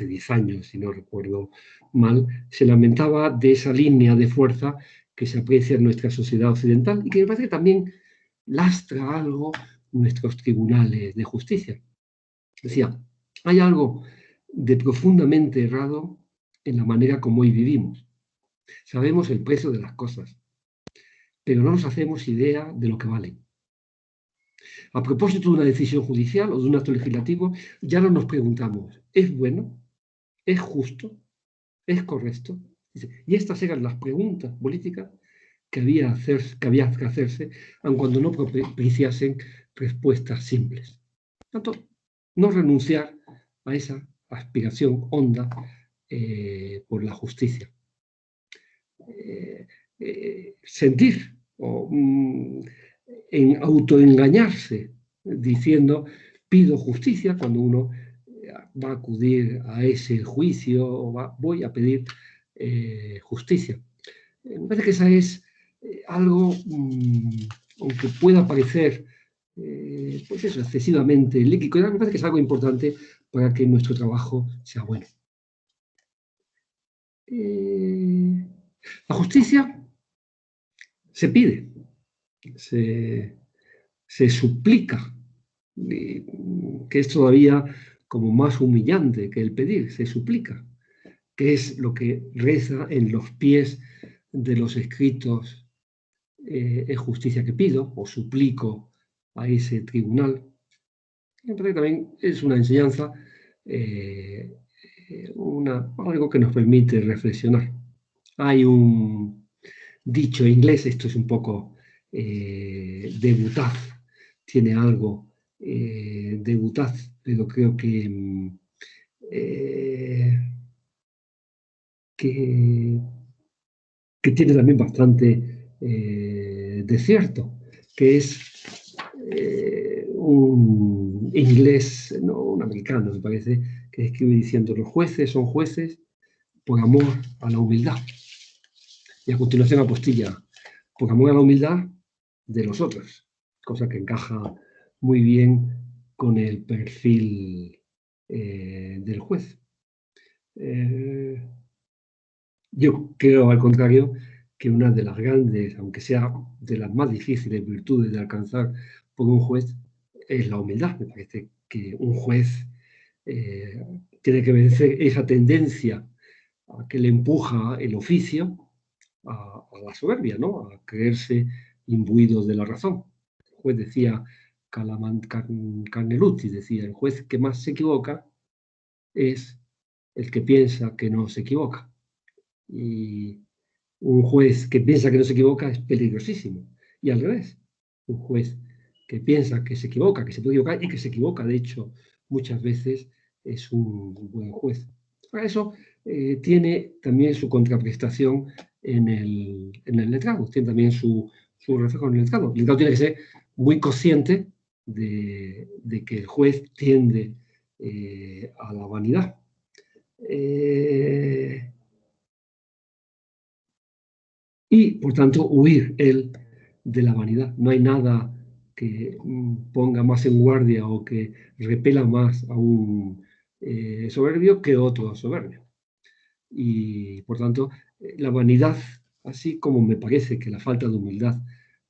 Speaker 4: 10 años, si no recuerdo mal, se lamentaba de esa línea de fuerza que se aprecia en nuestra sociedad occidental y que me parece que también lastra algo nuestros tribunales de justicia. Decía, hay algo de profundamente errado en la manera como hoy vivimos. Sabemos el precio de las cosas, pero no nos hacemos idea de lo que valen. A propósito de una decisión judicial o de un acto legislativo, ya no nos preguntamos, ¿es bueno? ¿Es justo? ¿Es correcto? Y estas eran las preguntas políticas que había que hacerse, aun cuando no propiciasen respuestas simples. Por tanto, no renunciar a esa aspiración honda por la justicia. Sentir o en autoengañarse diciendo pido justicia cuando uno va a acudir a ese juicio o voy a pedir justicia. Me parece que esa es algo, aunque pueda parecer pues eso, excesivamente líquido, me parece que es algo importante para que nuestro trabajo sea bueno. La justicia se pide, se suplica, que es todavía como más humillante que el pedir, se suplica, que es lo que reza en los pies de los escritos es justicia que pido o suplico a ese tribunal. Me parece que también es una enseñanza, algo que nos permite reflexionar. Hay un dicho inglés, esto es un poco de Butaz, tiene algo de Butaz, pero creo que tiene también bastante de cierto, que es un inglés, no, un americano me parece, que escribe diciendo los jueces son jueces por amor a la humildad. Y a continuación apostilla, por amor a la humildad de los otros, cosa que encaja muy bien con el perfil del juez. Yo creo, al contrario, que una de las grandes, aunque sea de las más difíciles virtudes de alcanzar por un juez, es la humildad. Me parece que un juez tiene que vencer esa tendencia a que le empuja el oficio a la soberbia, ¿no? A creerse imbuido de la razón. El juez decía, Carnelucci decía, el juez que más se equivoca es el que piensa que no se equivoca. Y un juez que piensa que no se equivoca es peligrosísimo. Y al revés, un juez que piensa que se equivoca, que se puede equivocar y que se equivoca, de hecho, muchas veces es un buen juez. Para eso tiene también su contraprestación en el letrado, tiene también su reflejo en el letrado. El letrado tiene que ser muy consciente de que el juez tiende a la vanidad. Y, por tanto, huir él de la vanidad. No hay nada que ponga más en guardia o que repela más a un soberbio que otro soberbio. Y, por tanto, la vanidad, así como me parece que la falta de humildad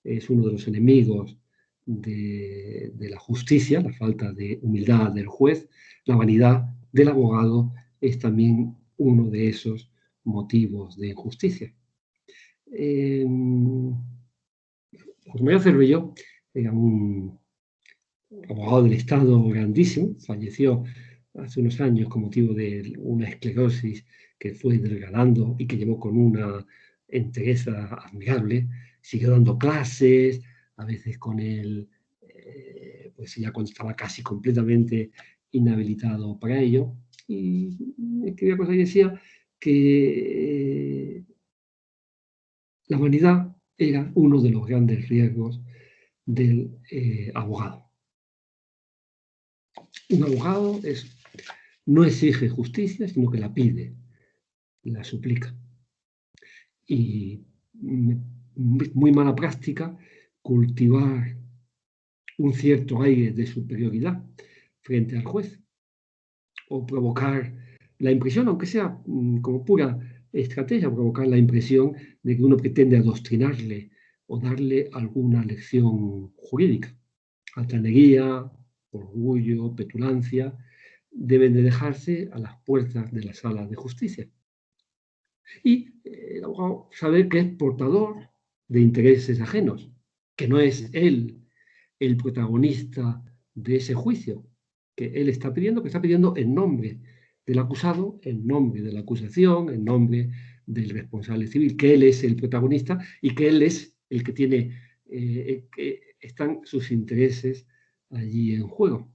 Speaker 4: es uno de los enemigos de la justicia, la falta de humildad del juez, la vanidad del abogado es también uno de esos motivos de injusticia. José María Cervelló era un abogado del Estado grandísimo, falleció hace unos años con motivo de una esclerosis que fue degradando y que llevó con una entereza admirable. Siguió dando clases, a veces con él, pues ya cuando estaba casi completamente inhabilitado para ello. Y escribía cosas y decía que la vanidad era uno de los grandes riesgos del abogado. Un abogado no exige justicia, sino que la pide, la suplica. Y muy mala práctica cultivar un cierto aire de superioridad frente al juez o provocar la impresión, aunque sea como pura estrategia, provocar la impresión de que uno pretende adoctrinarle o darle alguna lección jurídica. altanería, orgullo, petulancia, deben de dejarse a las puertas de la sala de justicia. Y el abogado sabe que es portador de intereses ajenos, que no es él el protagonista de ese juicio, que él está pidiendo en nombre del acusado, en nombre de la acusación, en nombre del responsable civil, que él es el protagonista y que él es el que tiene, que están sus intereses allí en juego.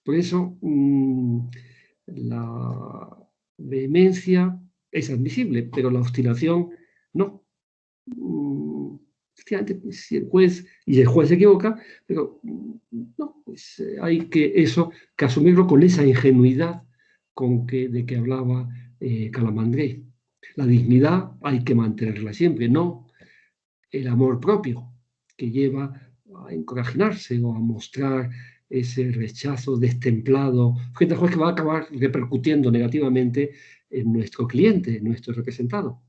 Speaker 4: Por eso la vehemencia es admisible, pero la obstinación no. Efectivamente, si el juez se equivoca, pero no, pues hay que asumirlo con esa ingenuidad de que hablaba Calamandrei. La dignidad hay que mantenerla siempre, no el amor propio que lleva a encorajinarse o a mostrar ese rechazo destemplado frente al juez, que va a acabar repercutiendo negativamente en nuestro cliente, en nuestro representado.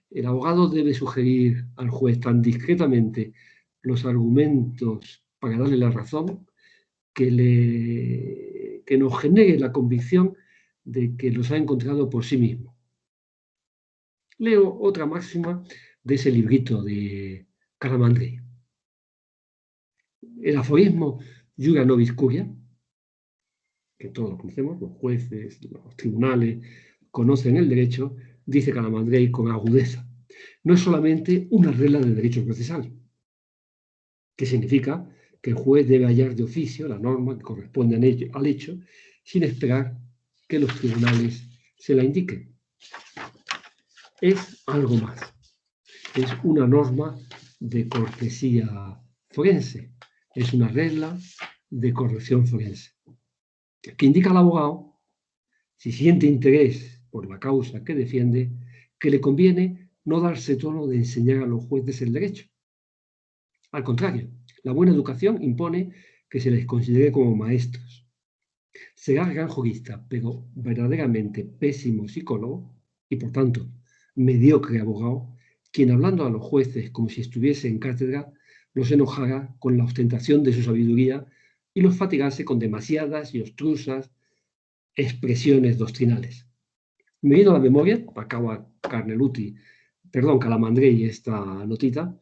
Speaker 4: El abogado debe sugerir al juez tan discretamente los argumentos para darle la razón que nos genere la convicción de que los ha encontrado por sí mismo. Leo otra máxima de ese librito de Calamandrei. El aforismo Iura nobis curia, que todos conocemos, los jueces, los tribunales conocen el derecho, dice Calamandrei con agudeza. No es solamente una regla de derecho procesal, que significa que el juez debe hallar de oficio la norma que corresponde al hecho, sin esperar que los tribunales se la indiquen. Es algo más. Es una norma de cortesía forense. Es una regla de corrección forense, que indica al abogado, si siente interés por la causa que defiende, que le conviene no darse tono de enseñar a los jueces el derecho. Al contrario, la buena educación impone que se les considere como maestros. Será gran jurista, pero verdaderamente pésimo psicólogo y, por tanto, mediocre abogado, quien hablando a los jueces como si estuviese en cátedra, los enojara con la ostentación de su sabiduría y los fatigase con demasiadas y obstrusas expresiones doctrinales. Me vino a la memoria, acaba Calamandrei esta notita,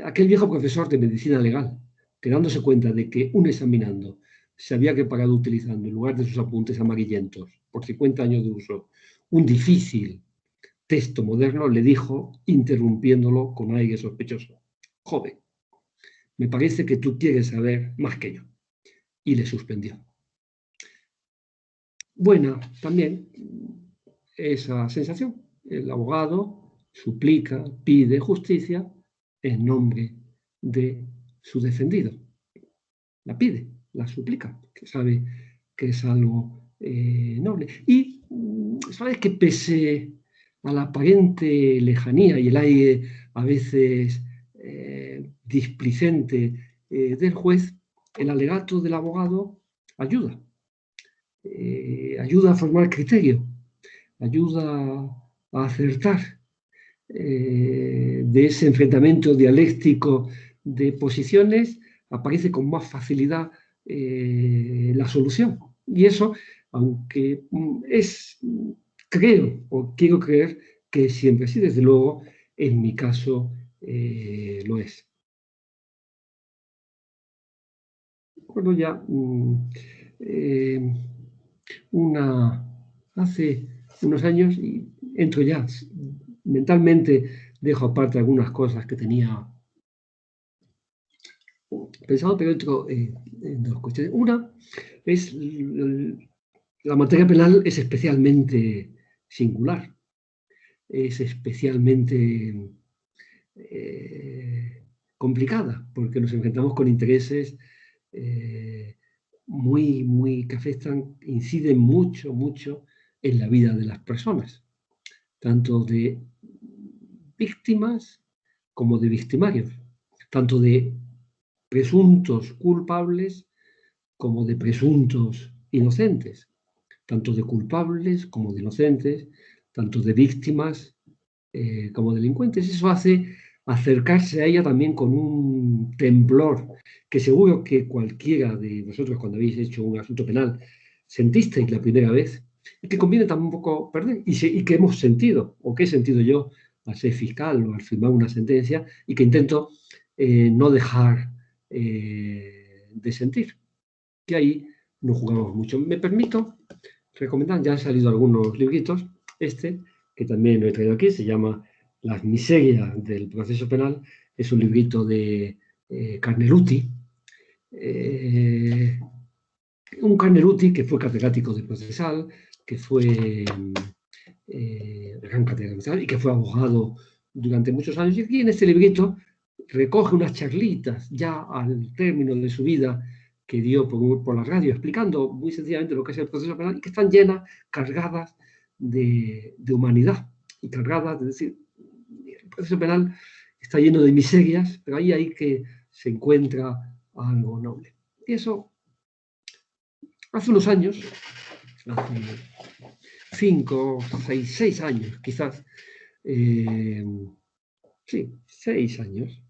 Speaker 4: aquel viejo profesor de medicina legal, que dándose cuenta de que un examinando se había preparado utilizando, en lugar de sus apuntes amarillentos, por 50 años de uso, un difícil texto moderno, le dijo, interrumpiéndolo con aire sospechoso: joven, me parece que tú quieres saber más que yo. Y le suspendió. Buena también esa sensación. El abogado suplica, pide justicia en nombre de su defendido. La pide, la suplica, que sabe que es algo noble. Y sabe que pese a la aparente lejanía y el aire a veces displicente del juez, el alegato del abogado ayuda. Ayuda a formar criterio, ayuda a acertar de ese enfrentamiento dialéctico de posiciones, aparece con más facilidad la solución. Y eso, aunque creo o quiero creer que siempre sí, desde luego, en mi caso lo es. Recuerdo ya hace unos años, y entro ya, mentalmente dejo aparte algunas cosas que tenía pensado, pero entro en dos cuestiones. Una es la materia penal es especialmente singular, es especialmente complicada, porque nos enfrentamos con intereses que afectan, inciden mucho en la vida de las personas, tanto de víctimas como de victimarios, tanto de presuntos culpables como de presuntos inocentes, tanto de culpables como de inocentes, tanto de víctimas como delincuentes. Eso hace acercarse a ella también con un temblor que seguro que cualquiera de vosotros cuando habéis hecho un asunto penal sentisteis la primera vez y que conviene tampoco perder y que hemos sentido o que he sentido yo al ser fiscal o al firmar una sentencia y que intento no dejar de sentir, que ahí no jugamos mucho. Me permito recomendar, ya han salido algunos libritos, que también lo he traído aquí, se llama Las miserias del proceso penal, es un librito de Carneruti, un Carneruti que fue catedrático de procesal, que fue gran catedrático y que fue abogado durante muchos años. Y aquí en este librito recoge unas charlitas ya al término de su vida que dio por la radio, explicando muy sencillamente lo que es el proceso penal y que están llenas, cargadas de humanidad y cargadas, es decir, el proceso penal está lleno de miserias, pero ahí que se encuentra algo noble. Y eso, hace unos años, hace 5, 6 años quizás, sí, 6 años,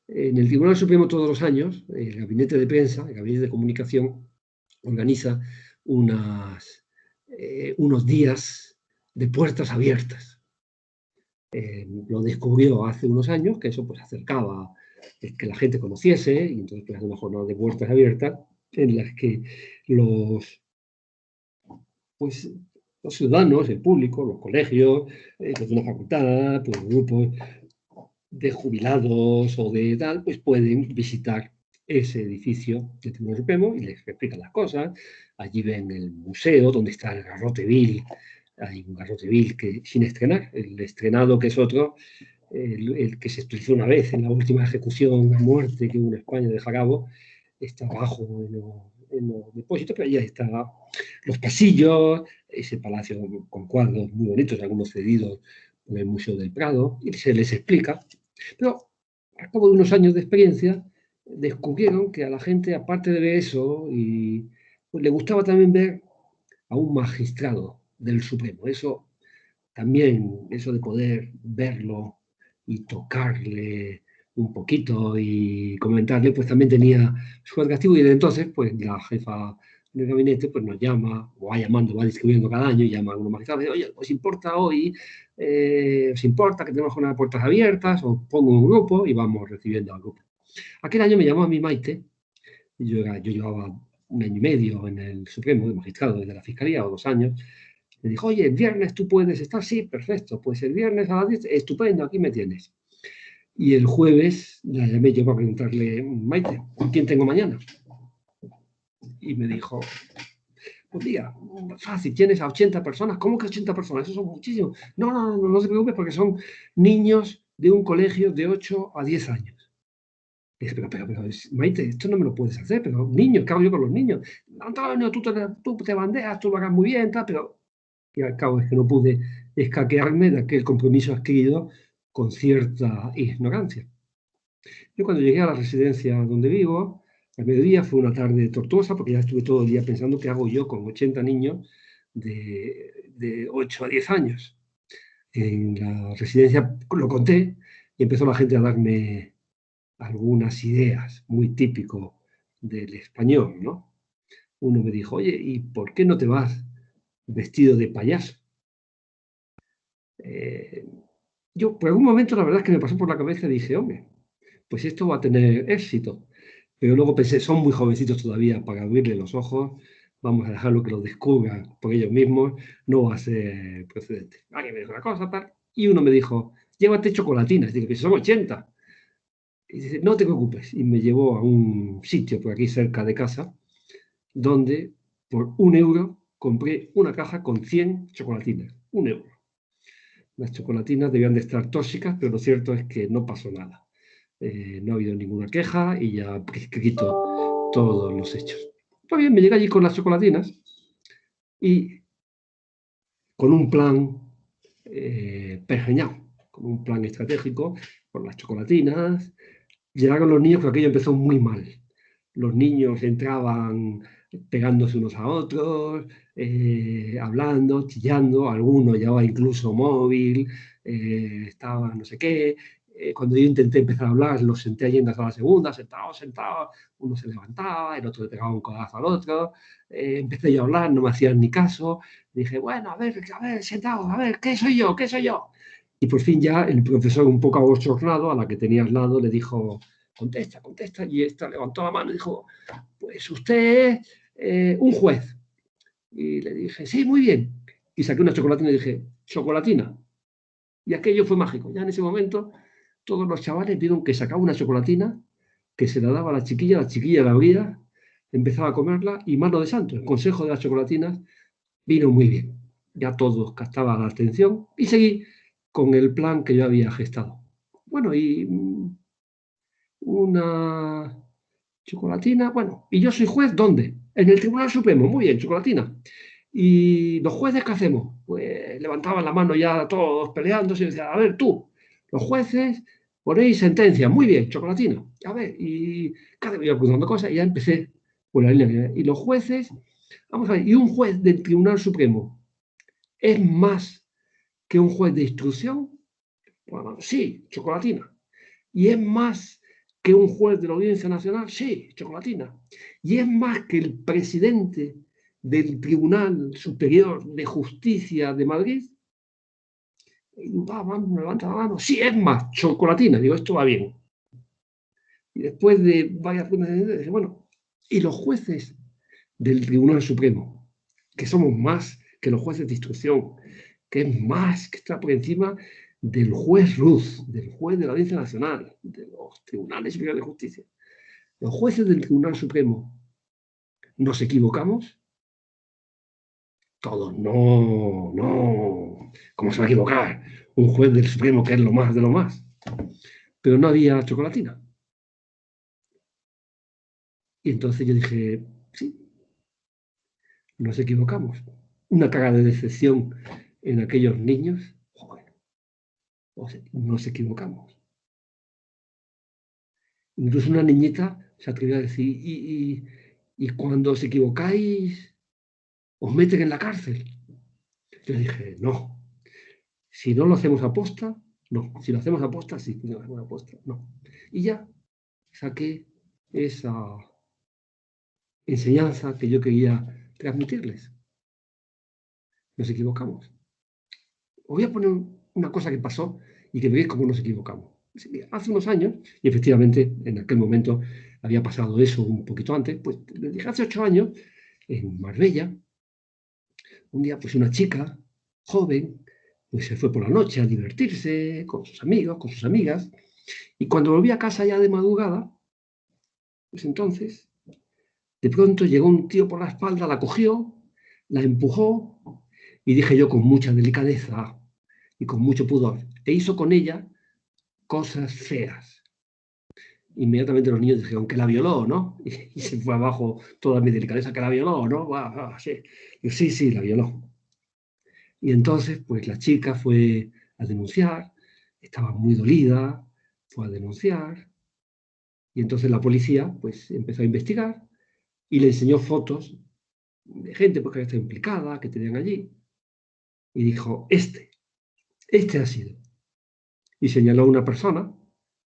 Speaker 4: en el Tribunal Supremo todos los años, el Gabinete de Prensa, el Gabinete de Comunicación, organiza unos días de puertas abiertas. Lo descubrió hace unos años, que eso pues acercaba que la gente conociese, y entonces pues, una jornada de puertas abiertas en las que los ciudadanos, el público, los colegios, los de una facultad, pues grupos de jubilados o de tal, pues pueden visitar ese edificio del Tribunal Supremo y les explican las cosas. Allí ven el museo donde está el garrote vil. Hay un garrote vil que sin estrenar, el estrenado que es otro, el que se utilizó una vez en la última ejecución a muerte que hubo en España de Jarabo, está abajo en los depósitos, pero allá están los pasillos, ese palacio con cuadros muy bonitos, algunos cedidos por el Museo del Prado, y se les explica. Pero al cabo de unos años de experiencia, descubrieron que a la gente, aparte de ver eso, pues le gustaba también ver a un magistrado del Supremo. Eso también, eso de poder verlo y tocarle un poquito y comentarle, pues también tenía su atractivo. Y desde entonces, pues la jefa del gabinete pues nos llama, o va llamando, va distribuyendo cada año, y llama a algunos magistrados y dice, oye, ¿os importa hoy? ¿Os importa que tenemos unas puertas abiertas? Os pongo un grupo y vamos recibiendo al grupo. Aquel año me llamó a mí Maite, y yo llevaba 1 año y medio en el Supremo, de magistrado desde la Fiscalía, o 2 años. Me dijo, oye, el viernes tú puedes estar, sí, perfecto, pues el viernes a las 10, estupendo, aquí me tienes. Y el jueves la llamé yo para preguntarle, Maite, ¿quién tengo mañana? Y me dijo, pues mira, fácil, tienes a 80 personas. ¿Cómo que 80 personas? Eso son muchísimos. No se preocupe porque son niños de un colegio de 8 a 10 años. Y dice, pero, Maite, esto no me lo puedes hacer, pero niños, ¿qué hago yo con los niños? Antonio, tú te bandeas, tú lo hagas muy bien, tal, pero... Y al cabo es que no pude escaquearme de aquel compromiso adquirido con cierta ignorancia. Yo cuando llegué a la residencia donde vivo, al mediodía fue una tarde tortuosa porque ya estuve todo el día pensando qué hago yo con 80 niños de 8 a 10 años. En la residencia lo conté y empezó la gente a darme algunas ideas, muy típico del español, ¿no? Uno me dijo, oye, ¿y por qué no te vas vestido de payaso? Yo por algún momento la verdad es que me pasó por la cabeza y dije, hombre, pues esto va a tener éxito. Pero luego pensé, son muy jovencitos todavía para abrirle los ojos, vamos a dejarlo que lo descubran por ellos mismos, no va a ser procedente. Alguien me dijo una cosa, tal, y uno me dijo, llévate chocolatinas, digo, que son 80. Y dice, no te preocupes, y me llevó a un sitio por aquí cerca de casa, donde por 1 euro compré una caja con 100 chocolatinas, 1 euro. Las chocolatinas debían de estar tóxicas, pero lo cierto es que no pasó nada. No ha habido ninguna queja y ya ha prescrito todos los hechos. Pues bien, me llegué allí con las chocolatinas y con un plan pergeñado, con un plan estratégico, con las chocolatinas. Llegaron los niños, pero aquello empezó muy mal. Los niños entraban pegándose unos a otros, hablando, chillando, algunos llevaban incluso móvil, estaban no sé qué, cuando yo intenté empezar a hablar, los senté allí en la sala segunda, sentados, uno se levantaba, el otro le pegaba un codazo al otro, empecé yo a hablar, no me hacían ni caso, dije, bueno, a ver, sentados, a ver, ¿qué soy yo? ¿Qué soy yo? Y por fin ya el profesor, un poco abochornado, a la que tenía al lado, le dijo, contesta, y esta levantó la mano y dijo, pues usted es un juez. Y le dije, sí, muy bien. Y saqué una chocolatina y dije, chocolatina. Y aquello fue mágico. Ya en ese momento todos los chavales vieron que sacaba una chocolatina, que se la daba a la chiquilla la abría, empezaba a comerla y mano de santo, el consejo de las chocolatinas vino muy bien. Ya todos captaban la atención y seguí con el plan que yo había gestado. Bueno, y una chocolatina, bueno, ¿y yo soy juez dónde? En el Tribunal Supremo, muy bien, chocolatina. ¿Y los jueces qué hacemos? Pues levantaban la mano ya todos peleándose y decían, a ver tú, los jueces ponéis sentencia, muy bien, chocolatina. A ver, y cada vez iba apuntando cosas y ya empecé por la línea. Y los jueces, vamos a ver, ¿y un juez del Tribunal Supremo es más que un juez de instrucción? Bueno, sí, chocolatina. ¿Y es más que un juez de la Audiencia Nacional? Sí, chocolatina. ¿Y es más que el presidente del Tribunal Superior de Justicia de Madrid? Me levanta la mano. Sí, es más, chocolatina. Digo, esto va bien. Y después de varias preguntas, dije, bueno, ¿y los jueces del Tribunal Supremo? Que somos más que los jueces de instrucción, que es más, que está por encima del juez Ruz, del juez de la Audiencia Nacional, de los tribunales superiores de justicia. Los jueces del Tribunal Supremo, ¿nos equivocamos? Todos, no, no. ¿Cómo se va a equivocar? Un juez del Supremo que es lo más de lo más. Pero no había chocolatina. Y entonces yo dije, sí, nos equivocamos. Una cara de decepción en aquellos niños. Joder, nos equivocamos. Incluso una niñita se atrevió a decir, y cuando os equivocáis, os meten en la cárcel. Yo dije, no. Si no lo hacemos aposta, no. Si lo hacemos aposta, sí. Si no lo hacemos aposta, no. Y ya saqué esa enseñanza que yo quería transmitirles. Nos equivocamos. Os voy a poner una cosa que pasó y que veáis cómo nos equivocamos. Hace unos años, y efectivamente en aquel momento había pasado eso un poquito antes, pues les dije, hace 8 años, en Marbella, un día pues una chica joven pues se fue por la noche a divertirse con sus amigos, con sus amigas, y cuando volví a casa ya de madrugada, pues entonces, de pronto llegó un tío por la espalda, la cogió, la empujó, y dije yo con mucha delicadeza y con mucho pudor, e hizo con ella cosas feas. Inmediatamente los niños dijeron que la violó, ¿no? Y se fue abajo toda mi delicadeza, que la violó, ¿no? Sí. Y sí, sí, la violó. Y entonces, pues la chica fue a denunciar, estaba muy dolida, fue a denunciar, y entonces la policía, pues empezó a investigar y le enseñó fotos de gente pues, que estaba implicada, que tenían allí, y dijo, este ha sido. Y señaló a una persona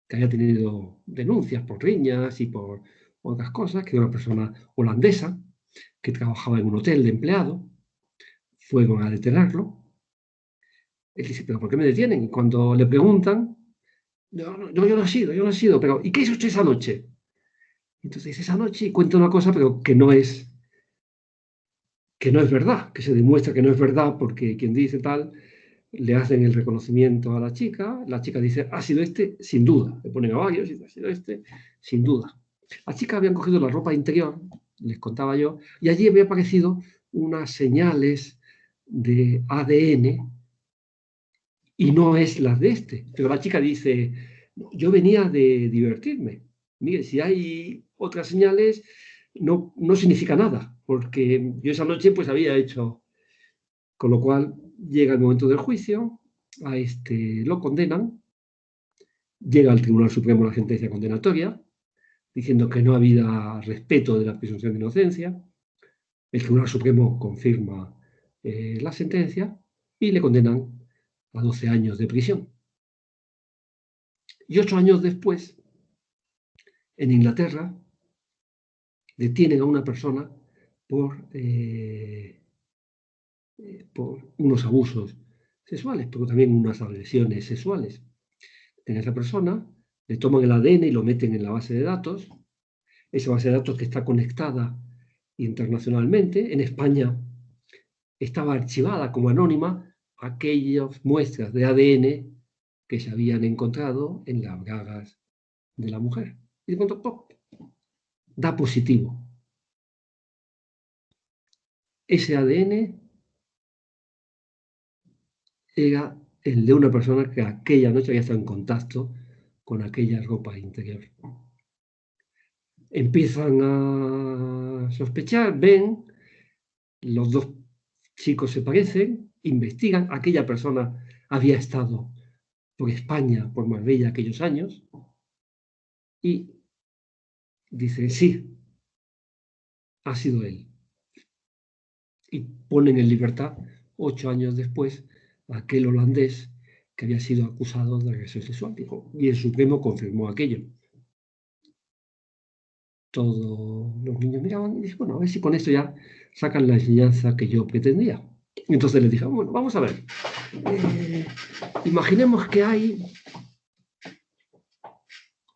Speaker 4: que había tenido denuncias por riñas y por otras cosas, que era una persona holandesa que trabajaba en un hotel de empleado. Fueron a detenerlo. Él dice, ¿pero por qué me detienen? Y cuando le preguntan, yo no he sido, pero ¿y qué hizo usted esa noche? Entonces dice, esa noche y cuenta una cosa, pero que no es verdad, que se demuestra que no es verdad, porque quien dice tal, le hacen el reconocimiento a la chica dice, ha sido este, sin duda, le ponen a varios y dice, ha sido este, sin duda. Las chicas habían cogido la ropa interior, les contaba yo, y allí había aparecido unas señales de ADN y no es las de este. Pero la chica dice, yo venía de divertirme. Mire, si hay otras señales, no significa nada, porque yo esa noche pues había hecho, con lo cual llega el momento del juicio, a este lo condenan, llega al Tribunal Supremo la sentencia condenatoria, diciendo que no había respeto de la presunción de inocencia. El Tribunal Supremo confirma la sentencia y le condenan a 12 años de prisión. Y 8 años después, en Inglaterra, detienen a una persona por unos abusos sexuales, pero también unas agresiones sexuales. En esa persona le toman el ADN y lo meten en la base de datos. Esa base de datos que está conectada internacionalmente. En España estaba archivada como anónima aquellas muestras de ADN que se habían encontrado en las bragas de la mujer. Y de pronto, ¡pop!, da positivo. Ese ADN era el de una persona que aquella noche había estado en contacto con aquella ropa interior. Empiezan a sospechar, ven, los dos chicos se parecen, investigan, aquella persona había estado por España, por Marbella aquellos años, y dicen, sí, ha sido él. Y ponen en libertad, 8 años después, a aquel holandés que había sido acusado de agresión sexual. Y el Supremo confirmó aquello. Todos los niños miraban y dicen, bueno, a ver si con esto ya sacan la enseñanza que yo pretendía. Y entonces les dije, bueno, vamos a ver. Imaginemos que hay...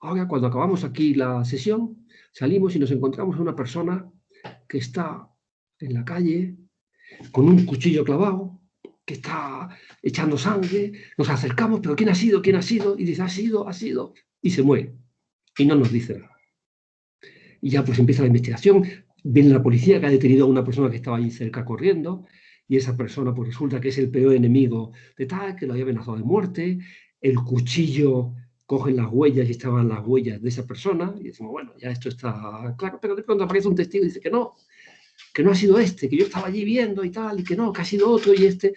Speaker 4: Ahora, cuando acabamos aquí la sesión, salimos y nos encontramos a una persona que está en la calle con un cuchillo clavado, que está echando sangre, nos acercamos, pero ¿quién ha sido? ¿Quién ha sido? Y dice, ha sido, y se muere. Y no nos dice nada. Y ya pues empieza la investigación, viene la policía que ha detenido a una persona que estaba allí cerca corriendo, y esa persona pues resulta que es el peor enemigo de tal, que lo había amenazado de muerte, el cuchillo, cogen las huellas y estaban las huellas de esa persona, y decimos, bueno, ya esto está claro, pero de pronto aparece un testigo y dice que no ha sido este, que yo estaba allí viendo y tal, y que no, que ha sido otro, y a este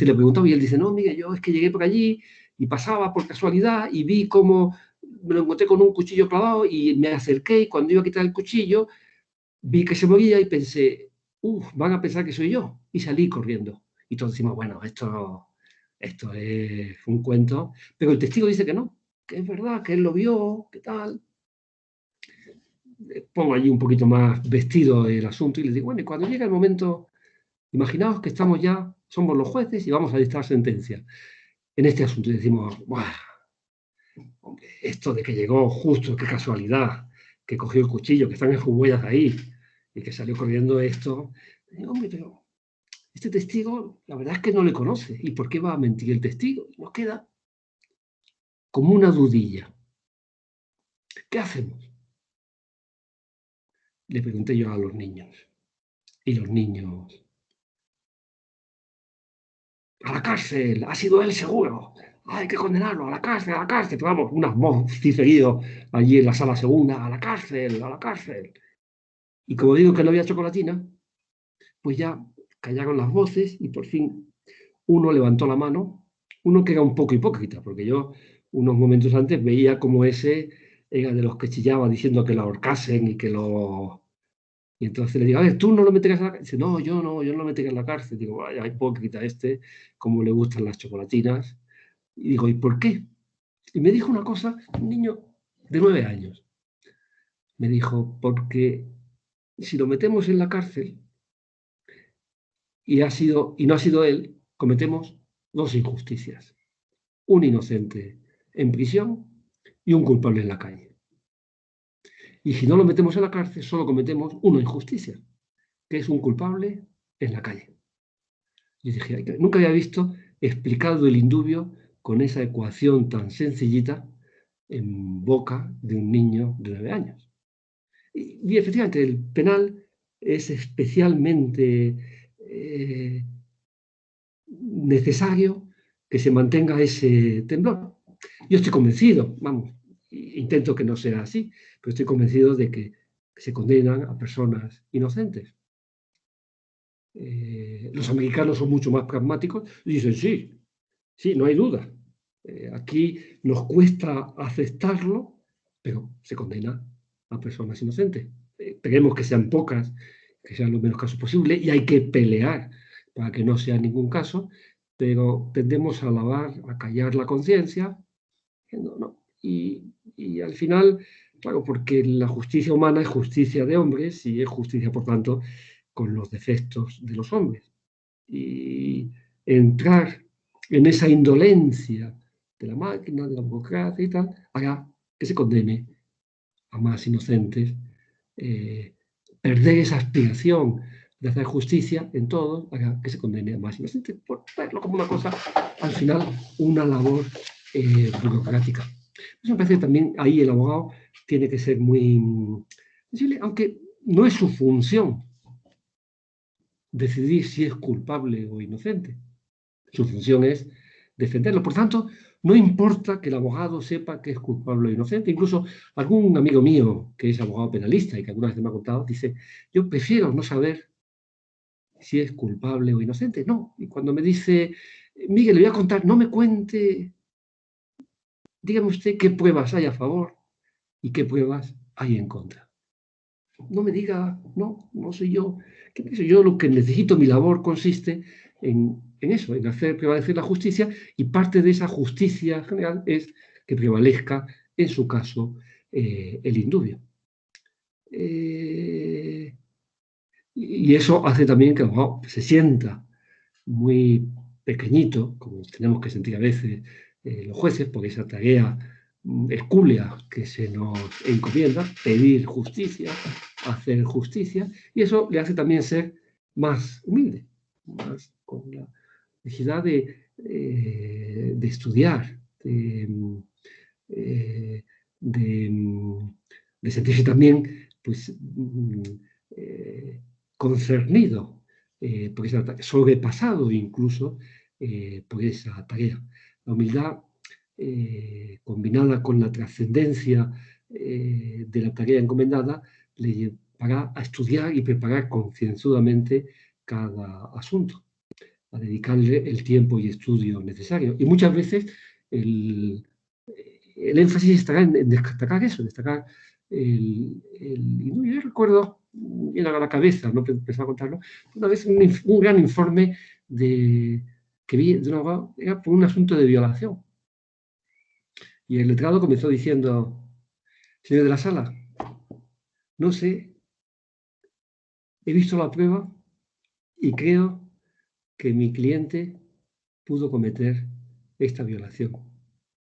Speaker 4: le preguntaba y él dice, no, mire, yo es que llegué por allí y pasaba por casualidad y vi cómo me lo encontré con un cuchillo clavado y me acerqué y cuando iba a quitar el cuchillo vi que se moría y pensé, van a pensar que soy yo, y salí corriendo. Y todos decimos, bueno, esto es un cuento, pero el testigo dice que no, que es verdad, que él lo vio, que tal. Pongo allí un poquito más vestido el asunto y les digo, bueno, y cuando llega el momento, imaginaos que estamos ya, somos los jueces y vamos a dictar sentencia en este asunto. Y decimos, ¡buah! Esto de que llegó justo, qué casualidad, que cogió el cuchillo, que están en sus huellas ahí y que salió corriendo esto. Y digo, hombre, pero este testigo, la verdad es que no le conoce. ¿Y por qué va a mentir el testigo? Y nos queda como una dudilla. ¿Qué hacemos? Le pregunté yo a los niños. Y los niños, a la cárcel, ha sido él seguro, hay que condenarlo, a la cárcel, pero vamos, unas vociferidos allí en la sala segunda, a la cárcel, a la cárcel. Y como digo que no había chocolatina, pues ya callaron las voces y por fin uno levantó la mano, uno que era un poco hipócrita, porque yo unos momentos antes veía como ese era de los que chillaba diciendo que lo ahorcasen y que lo... Y entonces le digo, a ver, ¿tú no lo meterías en la cárcel? Dice, no, yo no lo metería en la cárcel. Digo, vaya, hipócrita este, cómo le gustan las chocolatinas. Y digo, ¿y por qué? Y me dijo una cosa, un niño de 9 años. Me dijo, porque si lo metemos en la cárcel y no ha sido él, cometemos 2 injusticias. Un inocente en prisión y un culpable en la calle. Y si no lo metemos en la cárcel, solo cometemos una injusticia, que es un culpable en la calle. Y dije, nunca había visto explicado el indubio con esa ecuación tan sencillita en boca de un niño de 9 años. Y efectivamente, el penal es especialmente necesario que se mantenga ese temblor. Yo estoy convencido, vamos, intento que no sea así, pero estoy convencido de que se condenan a personas inocentes. Los americanos son mucho más pragmáticos y dicen, sí, no hay duda. Aquí nos cuesta aceptarlo, pero se condena a personas inocentes. Esperemos que sean pocas, que sean los menos casos posible, y hay que pelear para que no sea ningún caso, pero tendemos a callar la conciencia. No, y al final, claro, porque la justicia humana es justicia de hombres y es justicia, por tanto, con los defectos de los hombres. Y entrar en esa indolencia de la máquina, de la burocracia y tal, hará que se condene a más inocentes. Perder esa aspiración de hacer justicia en todo hará que se condene a más inocentes, por verlo como una cosa, al final, una labor burocrática. Eso me parece que también ahí el abogado tiene que ser muy sensible, aunque no es su función decidir si es culpable o inocente. Su función es defenderlo. Por tanto, no importa que el abogado sepa que es culpable o inocente. Incluso algún amigo mío que es abogado penalista y que alguna vez me ha contado, dice, yo prefiero no saber si es culpable o inocente. No. Y cuando me dice, Miguel, le voy a contar, no me cuente, dígame usted qué pruebas hay a favor y qué pruebas hay en contra. No me diga, no soy yo. Yo lo que necesito, mi labor consiste en eso, en hacer prevalecer la justicia, y parte de esa justicia general es que prevalezca, en su caso, el indubio. Y eso hace también que el abogado se sienta muy pequeñito, como tenemos que sentir a veces los jueces, por esa tarea hercúlea que se nos encomienda, pedir justicia, hacer justicia, y eso le hace también ser más humilde, más con la necesidad de estudiar, de sentirse también pues, concernido por esa tarea, sobrepasado incluso por esa tarea. La humildad combinada con la trascendencia de la tarea encomendada le llevará a estudiar y preparar concienzudamente cada asunto, a dedicarle el tiempo y estudio necesario. Y muchas veces el énfasis estará en destacar eso, destacar yo recuerdo, viene a la cabeza, no empezar a contarlo, una vez un gran informe que vi de un abogado, era por un asunto de violación. Y el letrado comenzó diciendo, señor de la sala, no sé, he visto la prueba y creo que mi cliente pudo cometer esta violación.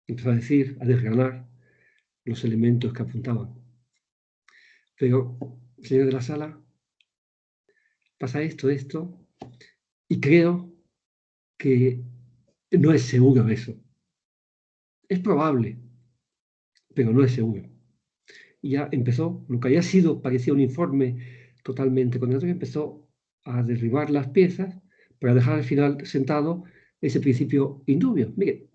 Speaker 4: Empezó a decir, a desgranar los elementos que apuntaban. Pero, señor de la sala, pasa esto, y creo que no es seguro eso. Es probable, pero no es seguro. Y ya empezó, lo que había sido, parecía un informe totalmente condenatorio, empezó a derribar las piezas para dejar al final sentado ese principio indubio. Mire,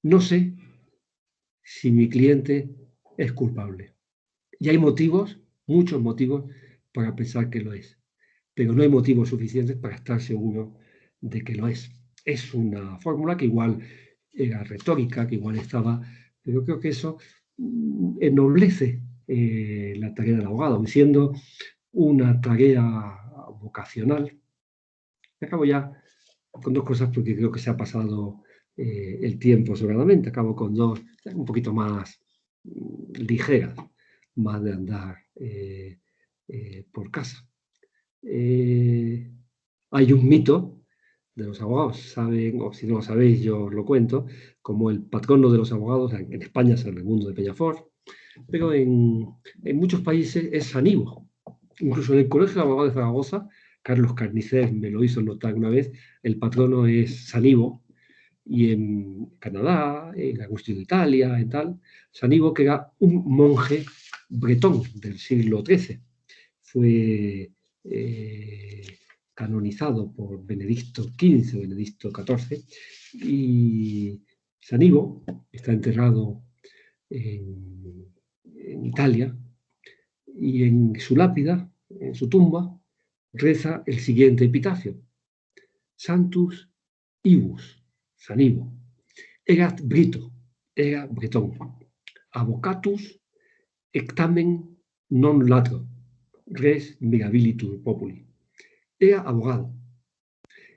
Speaker 4: no sé si mi cliente es culpable. Y hay motivos, muchos motivos, para pensar que lo es. Pero no hay motivos suficientes para estar seguro de que lo es. Es una fórmula que igual era retórica, que igual estaba, pero creo que eso ennoblece la tarea del abogado, siendo una tarea vocacional. Acabo ya con dos cosas porque creo que se ha pasado el tiempo sobradamente. Acabo con dos un poquito más ligeras, más de andar por casa. Hay un mito de los abogados, saben, o si no lo sabéis, yo os lo cuento, como el patrono de los abogados en España es el Raimundo de Peñafort, pero en muchos países es San Ivo. Incluso en el Colegio de Abogados de Zaragoza, Carlos Carnicer me lo hizo notar una vez, el patrono es San Ivo, y en Canadá, en Agustín de Italia, y tal, San Ivo, que era un monje bretón del siglo XIII, fue canonizado por Benedicto XV, Benedicto XIV, y San Ivo está enterrado en Italia, y en su lápida, en su tumba, reza el siguiente epitafio: Santus Ivus, San Ivo, erat Brito, era bretón, avocatus ectamen non latro, res mirabilitur populi. Era abogado,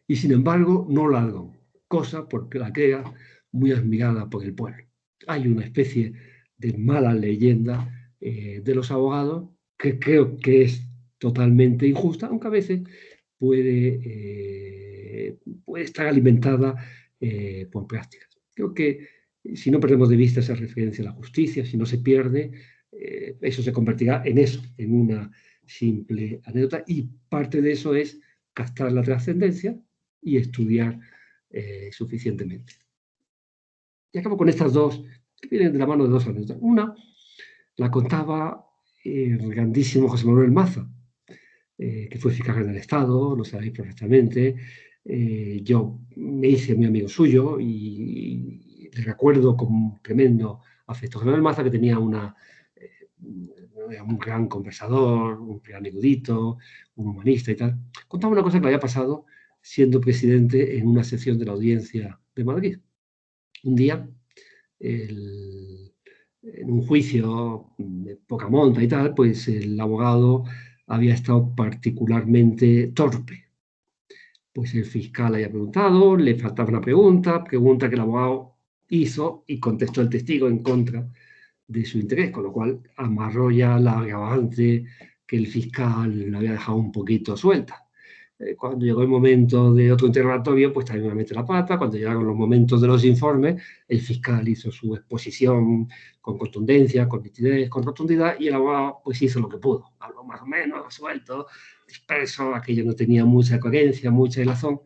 Speaker 4: y sin embargo no ladrón, cosa por la que era muy admirada por el pueblo. hay una especie de mala leyenda de los abogados que creo que es totalmente injusta, aunque a veces puede estar alimentada por prácticas. Creo que si no perdemos de vista esa referencia a la justicia, si no se pierde, eso se convertirá en eso, en una simple anécdota, y parte de eso es captar la trascendencia y estudiar suficientemente. Y acabo con estas dos, que vienen de la mano de dos anécdotas. Una la contaba el grandísimo José Manuel Maza, que fue fiscal del Estado, lo sabéis perfectamente. Yo me hice muy amigo suyo y le recuerdo con un tremendo afecto. José Manuel Maza, que tenía un gran conversador, un gran erudito, un humanista y tal, contaba una cosa que le había pasado siendo presidente en una sesión de la Audiencia de Madrid. Un día, en un juicio de poca monta y tal, pues el abogado había estado particularmente torpe. Pues el fiscal había preguntado, le faltaba una pregunta que el abogado hizo y contestó el testigo en contra de su interés, con lo cual amarró ya la agravante que el fiscal le había dejado un poquito suelta. Cuando llegó el momento de otro interrogatorio, pues también me mete la pata. Cuando llegaron los momentos de los informes, el fiscal hizo su exposición con contundencia, con nitidez, con rotundidad, y el abogado pues hizo lo que pudo. Habló más o menos, suelto, disperso, aquello no tenía mucha coherencia, mucha hilazón.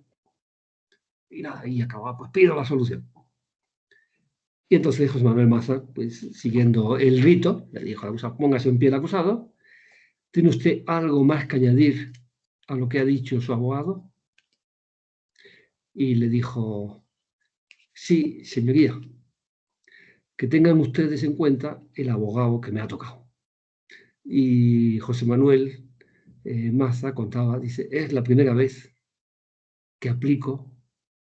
Speaker 4: Y nada, y acababa, pues pido la solución. Y entonces José Manuel Maza, pues siguiendo el rito, le dijo al acusado, póngase en pie el acusado. ¿Tiene usted algo más que añadir a lo que ha dicho su abogado? Y le dijo, sí, señoría, que tengan ustedes en cuenta el abogado que me ha tocado. Y José Manuel Maza contaba, dice, es la primera vez que aplico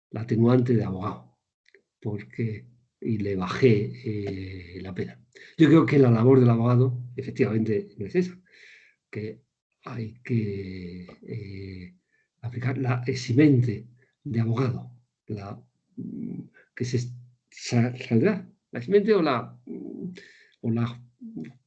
Speaker 4: la atenuante de abogado, y le bajé la pena. Yo creo que la labor del abogado, efectivamente, no es esa, que hay que aplicar la eximente de abogado, que se saldrá, la eximente o la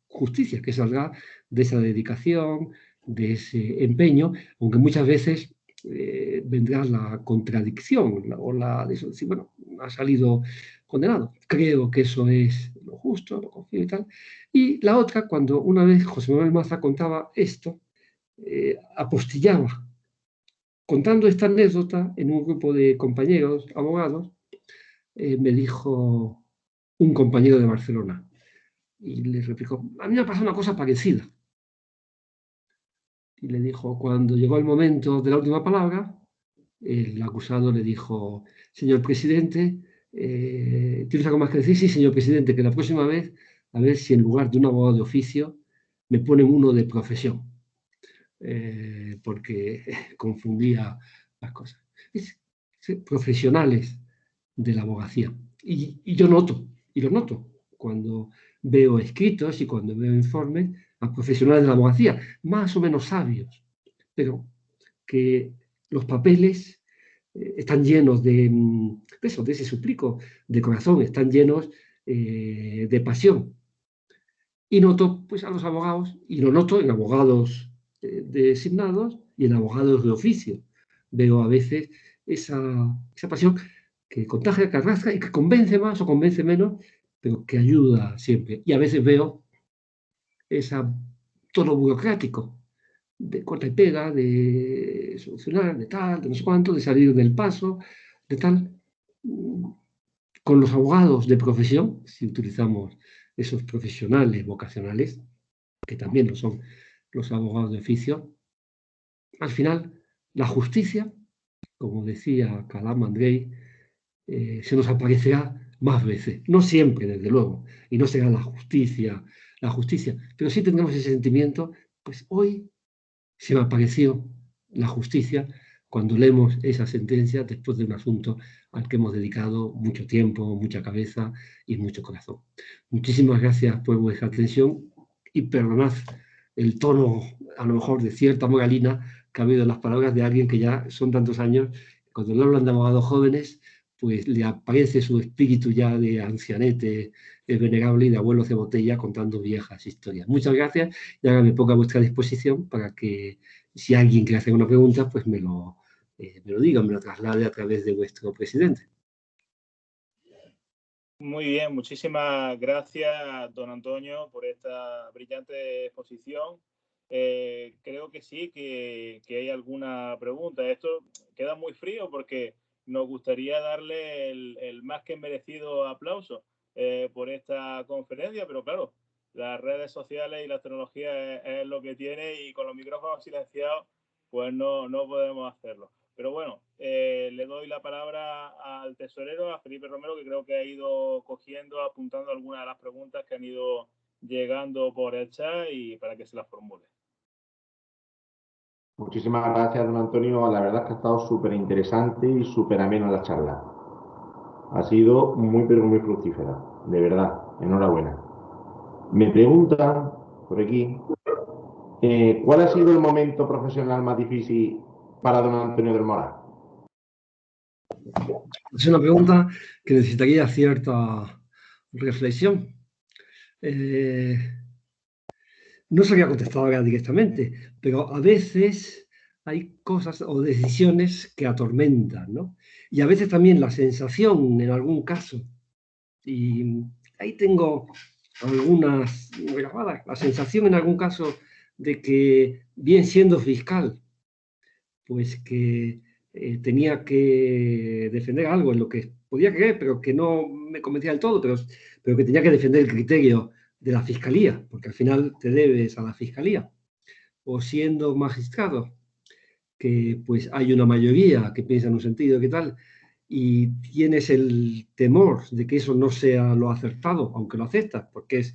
Speaker 4: justicia, que saldrá de esa dedicación, de ese empeño, aunque muchas veces vendrá la contradicción o decir, bueno, ha salido condenado. Creo que eso es lo justo, lo confío y tal. Y la otra, cuando una vez José Manuel Maza contaba esto, apostillaba, contando esta anécdota en un grupo de compañeros abogados, me dijo un compañero de Barcelona, y le replicó, a mí me ha pasado una cosa parecida. Y le dijo, cuando llegó el momento de la última palabra, el acusado le dijo, señor presidente, ¿tienes algo más que decir? Sí, señor presidente, que la próxima vez, a ver si en lugar de un abogado de oficio, me ponen uno de profesión. Porque confundía las cosas. Profesionales de la abogacía. Y yo noto, y lo noto, cuando veo escritos y cuando veo informes a profesionales de la abogacía, más o menos sabios, pero que los papeles están llenos de eso, de ese suplico de corazón, están llenos de pasión. Y noto pues, a los abogados, y lo noto en abogados designados y en abogados de oficio. Veo a veces esa pasión que contagia, que arrastra y que convence más o convence menos, pero que ayuda siempre. Y a veces veo todo burocrático, de corta y pega, de solucionar, de tal, de no sé cuánto, de salir del paso, de tal. Con los abogados de profesión, si utilizamos esos profesionales vocacionales, que también lo son los abogados de oficio, al final la justicia, como decía Calam Andrei, se nos aparecerá más veces, no siempre desde luego, y no será la justicia, pero sí tendremos ese sentimiento, pues hoy se me apareció la justicia cuando leemos esa sentencia después de un asunto al que hemos dedicado mucho tiempo, mucha cabeza y mucho corazón. Muchísimas gracias por vuestra atención y perdonad el tono, a lo mejor, de cierta moralina que ha habido en las palabras de alguien que ya son tantos años, cuando le hablan de abogados jóvenes, pues le aparece su espíritu ya de ancianete venerable y de abuelos de botella contando viejas historias. Muchas gracias y ahora me pongo a vuestra disposición para que si alguien quiere hacer una pregunta, pues me lo diga, me lo traslade a través de vuestro presidente.
Speaker 2: Muy bien, muchísimas gracias, don Antonio, por esta brillante exposición. Creo que sí, que hay alguna pregunta. Esto queda muy frío porque nos gustaría darle el más que merecido aplauso por esta conferencia, pero claro, las redes sociales y las tecnologías es lo que tiene y con los micrófonos silenciados pues no podemos hacerlo. Pero bueno, le doy la palabra al tesorero, a Felipe Romero, que creo que ha ido cogiendo, apuntando algunas de las preguntas que han ido llegando por el chat y para que se las formule.
Speaker 1: Muchísimas gracias, don Antonio. La verdad es que ha estado súper interesante y súper amena la charla. Ha sido muy, pero muy fructífera. De verdad, enhorabuena. Me preguntan por aquí, ¿cuál ha sido el momento profesional más difícil para don Antonio del Moral?
Speaker 4: Es una pregunta que necesitaría cierta reflexión. No se había contestado ahora directamente, pero a veces hay cosas o decisiones que atormentan, ¿no? Y a veces también la sensación, en algún caso, y ahí tengo algunas grabadas, la sensación en algún caso de que, bien siendo fiscal, pues que tenía que defender algo en lo que podía creer, pero que no me convencía del todo, pero que tenía que defender el criterio de la fiscalía, porque al final te debes a la fiscalía. O siendo magistrado, que pues hay una mayoría que piensa en un sentido, ¿qué tal? Y tienes el temor de que eso no sea lo acertado, aunque lo aceptas, porque es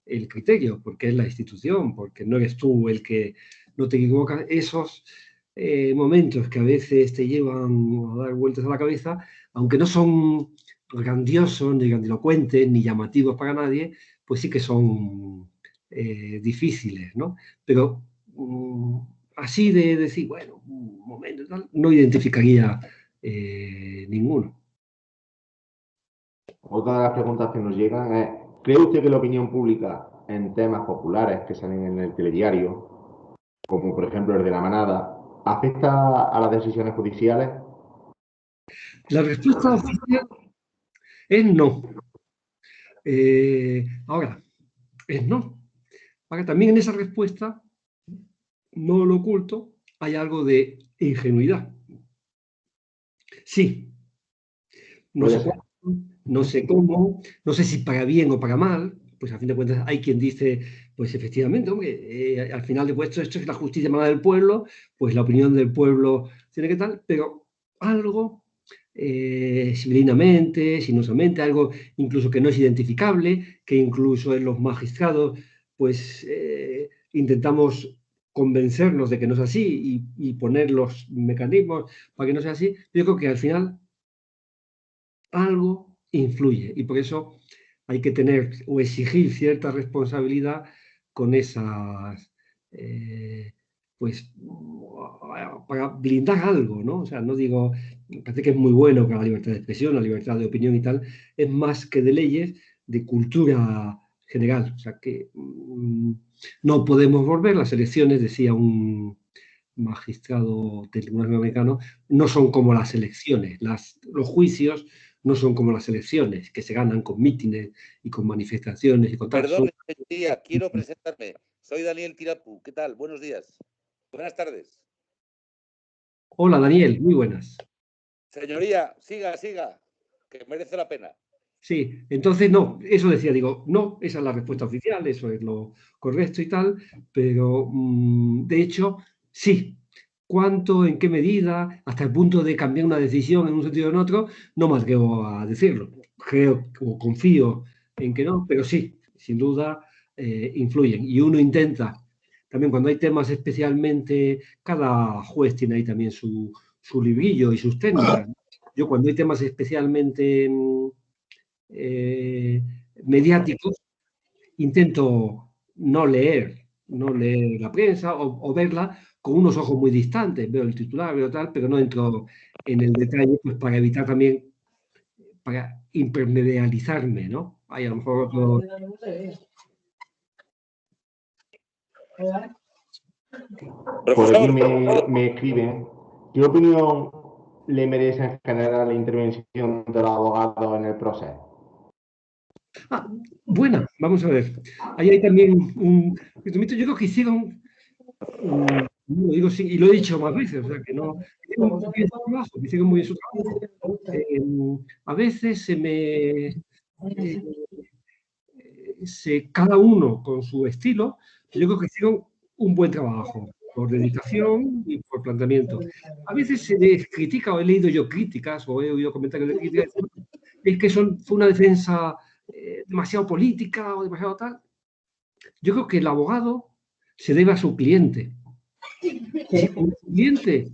Speaker 4: el criterio, porque es la institución, porque no eres tú el que no te equivocas. Esos momentos que a veces te llevan a dar vueltas a la cabeza, aunque no son grandiosos, ni grandilocuentes, ni llamativos para nadie, pues sí que son difíciles, ¿no? Pero así de decir, bueno, un momento, tal, no identificaría ninguno.
Speaker 1: Otra de las preguntas que nos llegan es, ¿cree usted que la opinión pública en temas populares que salen en el telediario, como por ejemplo el de la manada, afecta a las decisiones judiciales?
Speaker 4: La respuesta oficial es no. Ahora, es no. Ahora, también en esa respuesta, no lo oculto, hay algo de ingenuidad. Sí, no sé cuándo, no sé cómo, no sé si para bien o para mal, pues a fin de cuentas hay quien dice, pues efectivamente, hombre, al final de cuentas esto es la justicia emanada del pueblo, pues la opinión del pueblo tiene que tal, pero algo sibilinamente, sinuosamente, algo incluso que no es identificable, que incluso en los magistrados, pues intentamos convencernos de que no es así y poner los mecanismos para que no sea así. Yo creo que al final algo influye y por eso hay que tener o exigir cierta responsabilidad con esas, pues, para blindar algo, ¿no? O sea, no digo, me parece que es muy bueno para la libertad de expresión, la libertad de opinión y tal, es más que de leyes, de cultura general. O sea, que no podemos volver, las elecciones, decía un magistrado del Tribunal Americano, no son como las elecciones, los juicios no son como las elecciones, que se ganan con mítines y con manifestaciones y con tal.
Speaker 5: Perdón, señoría, quiero presentarme. Soy Daniel Tirapu. ¿Qué tal? Buenos días. Buenas tardes.
Speaker 4: Hola, Daniel. Muy buenas.
Speaker 5: Señoría, siga, que merece la pena.
Speaker 4: Sí, entonces no, eso decía, digo, no, esa es la respuesta oficial, eso es lo correcto y tal, pero de hecho, sí. ¿Cuánto, en qué medida, hasta el punto de cambiar una decisión en un sentido o en otro? No me atrevo a decirlo. Creo o confío en que no, pero sí, sin duda influyen. Y uno intenta, también cuando hay temas especialmente, cada juez tiene ahí también su librillo y sus técnicas. Yo cuando hay temas especialmente mediáticos, intento no leer la prensa o verla con unos ojos muy distantes. Veo el titular, veo tal, pero no entro en el detalle pues, para evitar también para impermeabilizarme, ¿no? Hay a lo mejor otro...
Speaker 1: Por aquí me escriben, ¿qué opinión le merece en general la intervención de los abogados en el proceso?
Speaker 4: Buena, vamos a ver. Ahí hay también un... Yo creo que hicieron... lo digo sí, y lo he dicho más veces, o sea, que no... Hicieron muy bien su trabajo, hicieron muy bien su trabajo. A veces se me... cada uno con su estilo, yo creo que hicieron un buen trabajo, por dedicación y por planteamiento. A veces se les critica, o he leído yo críticas, o he oído comentarios de críticas, es que fue una defensa demasiado política o demasiado tal. Yo creo que el abogado se debe a su cliente. Si el cliente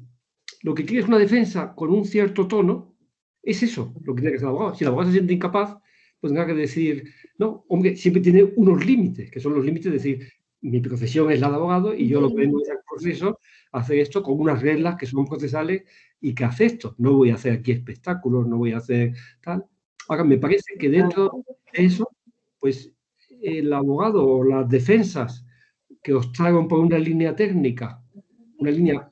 Speaker 4: lo que quiere es una defensa con un cierto tono, es eso lo que tiene que hacer el abogado. Si el abogado se siente incapaz, pues tendrá que decir, no, hombre, siempre tiene unos límites, que son los límites de decir, mi profesión es la de abogado y yo lo que vengo es al proceso, hacer esto con unas reglas que son procesales y que acepto. No voy a hacer aquí espectáculos, no voy a hacer tal. Ahora, me parece que dentro de eso, pues el abogado o las defensas que os traigan por una línea técnica, una línea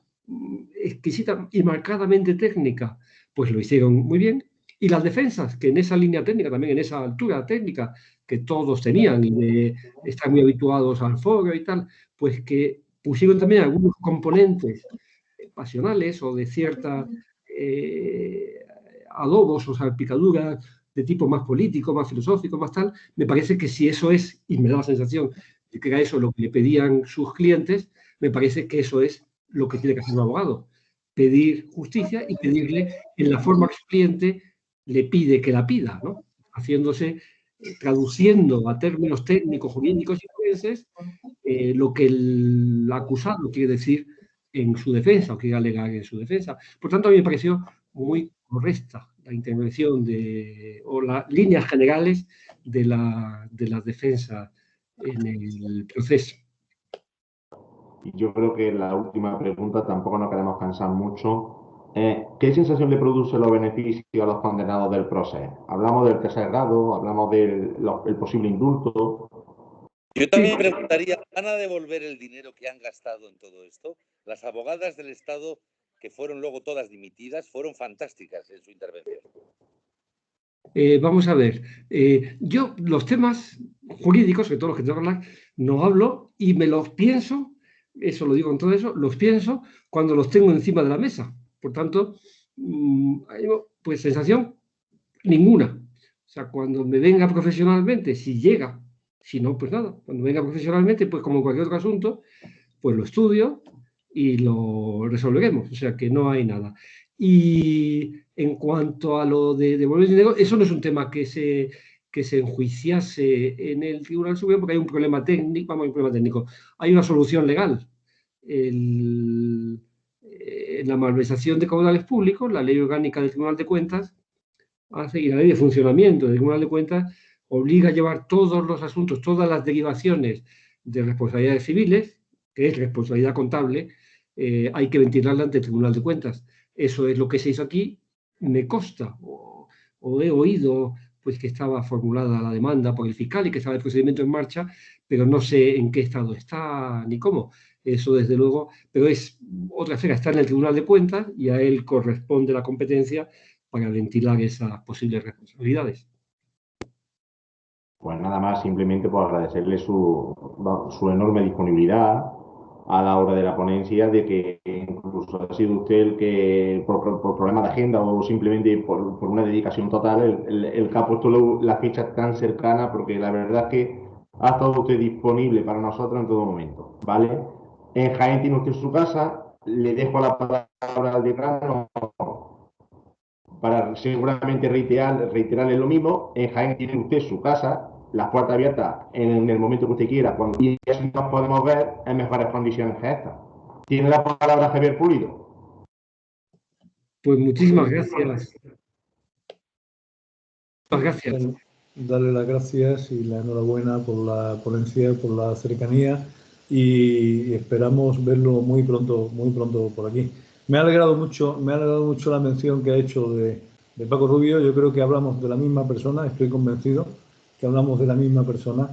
Speaker 4: exquisita y marcadamente técnica, pues lo hicieron muy bien. Y las defensas, que en esa línea técnica, también en esa altura técnica que todos tenían y de estar muy habituados al foro y tal, pues que pusieron también algunos componentes pasionales o de cierta adobos o salpicaduras de tipo más político, más filosófico, más tal, me parece que si eso es, y me da la sensación de que era eso lo que le pedían sus clientes, me parece que eso es lo que tiene que hacer un abogado, pedir justicia y pedirle en la forma que su cliente le pide que la pida, ¿no? Haciéndose, traduciendo a términos técnicos, jurídicos y forenses lo que el acusado quiere decir en su defensa o quiere alegar en su defensa. Por tanto, a mí me pareció muy correcta la intervención o las líneas generales de las defensas en el proceso.
Speaker 1: Y yo creo que la última pregunta tampoco nos queremos cansar mucho. ¿Qué sensación le produce los beneficios a los condenados del proceso? Hablamos del tercer grado, hablamos del posible indulto.
Speaker 5: Yo también preguntaría, ¿van a devolver el dinero que han gastado en todo esto? Las abogadas del Estado, que fueron luego todas dimitidas, fueron fantásticas en su intervención.
Speaker 4: Vamos a ver, yo los temas jurídicos, que todos los que tengo que hablar, no hablo y me los pienso, eso lo digo en todo eso, los pienso cuando los tengo encima de la mesa. Por tanto, pues sensación ninguna. O sea, cuando me venga profesionalmente, si llega, si no, pues nada, cuando venga profesionalmente, pues como cualquier otro asunto, pues lo estudio y lo resolveremos. O sea, que no hay nada. Y en cuanto a lo de devolver el dinero, eso no es un tema que se enjuiciase en el Tribunal Supremo porque hay un problema técnico, vamos, hay un problema técnico. Hay una solución legal. La malversación de caudales públicos, la ley orgánica del Tribunal de Cuentas, y la ley de funcionamiento del Tribunal de Cuentas obliga a llevar todos los asuntos, todas las derivaciones de responsabilidades civiles, que es responsabilidad contable, hay que ventilarla ante el Tribunal de Cuentas. Eso es lo que se hizo aquí, me consta, o he oído pues que estaba formulada la demanda por el fiscal y que estaba el procedimiento en marcha, pero no sé en qué estado está ni cómo. Eso desde luego, pero es otra esfera, está en el Tribunal de Cuentas y a él corresponde la competencia para ventilar esas posibles responsabilidades.
Speaker 1: Pues nada más, simplemente por agradecerle su enorme disponibilidad a la hora de la ponencia, de que incluso ha sido usted el que, por problemas de agenda o simplemente por una dedicación total, el que ha puesto la fecha tan cercana, porque la verdad es que ha estado usted disponible para nosotros en todo momento, ¿vale? En Jaén tiene usted su casa, le dejo la palabra al decano para seguramente reiterarle lo mismo. En Jaén tiene usted su casa, las puertas abiertas en el momento que usted quiera, y así nos podemos ver en mejores condiciones que esta. Tiene la palabra Javier Pulido.
Speaker 4: Pues muchísimas gracias. Muchas gracias.
Speaker 3: Darle las gracias y la enhorabuena por la ponencia, por la cercanía, y esperamos verlo muy pronto por aquí. Me ha alegrado mucho la mención que ha hecho de de Paco Rubio, yo creo que hablamos de la misma persona, estoy convencido que hablamos de la misma persona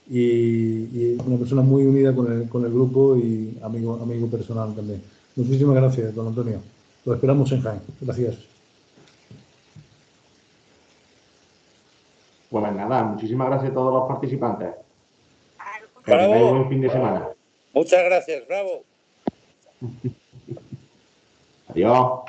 Speaker 3: y una persona muy unida con el grupo y amigo personal también. Muchísimas gracias, don Antonio. Lo esperamos en Jaén. Gracias.
Speaker 1: Pues nada, muchísimas gracias a todos los participantes. Que
Speaker 5: ¡Bravo!
Speaker 1: tengáis un buen fin de semana.
Speaker 5: Muchas gracias, bravo.
Speaker 1: Adiós.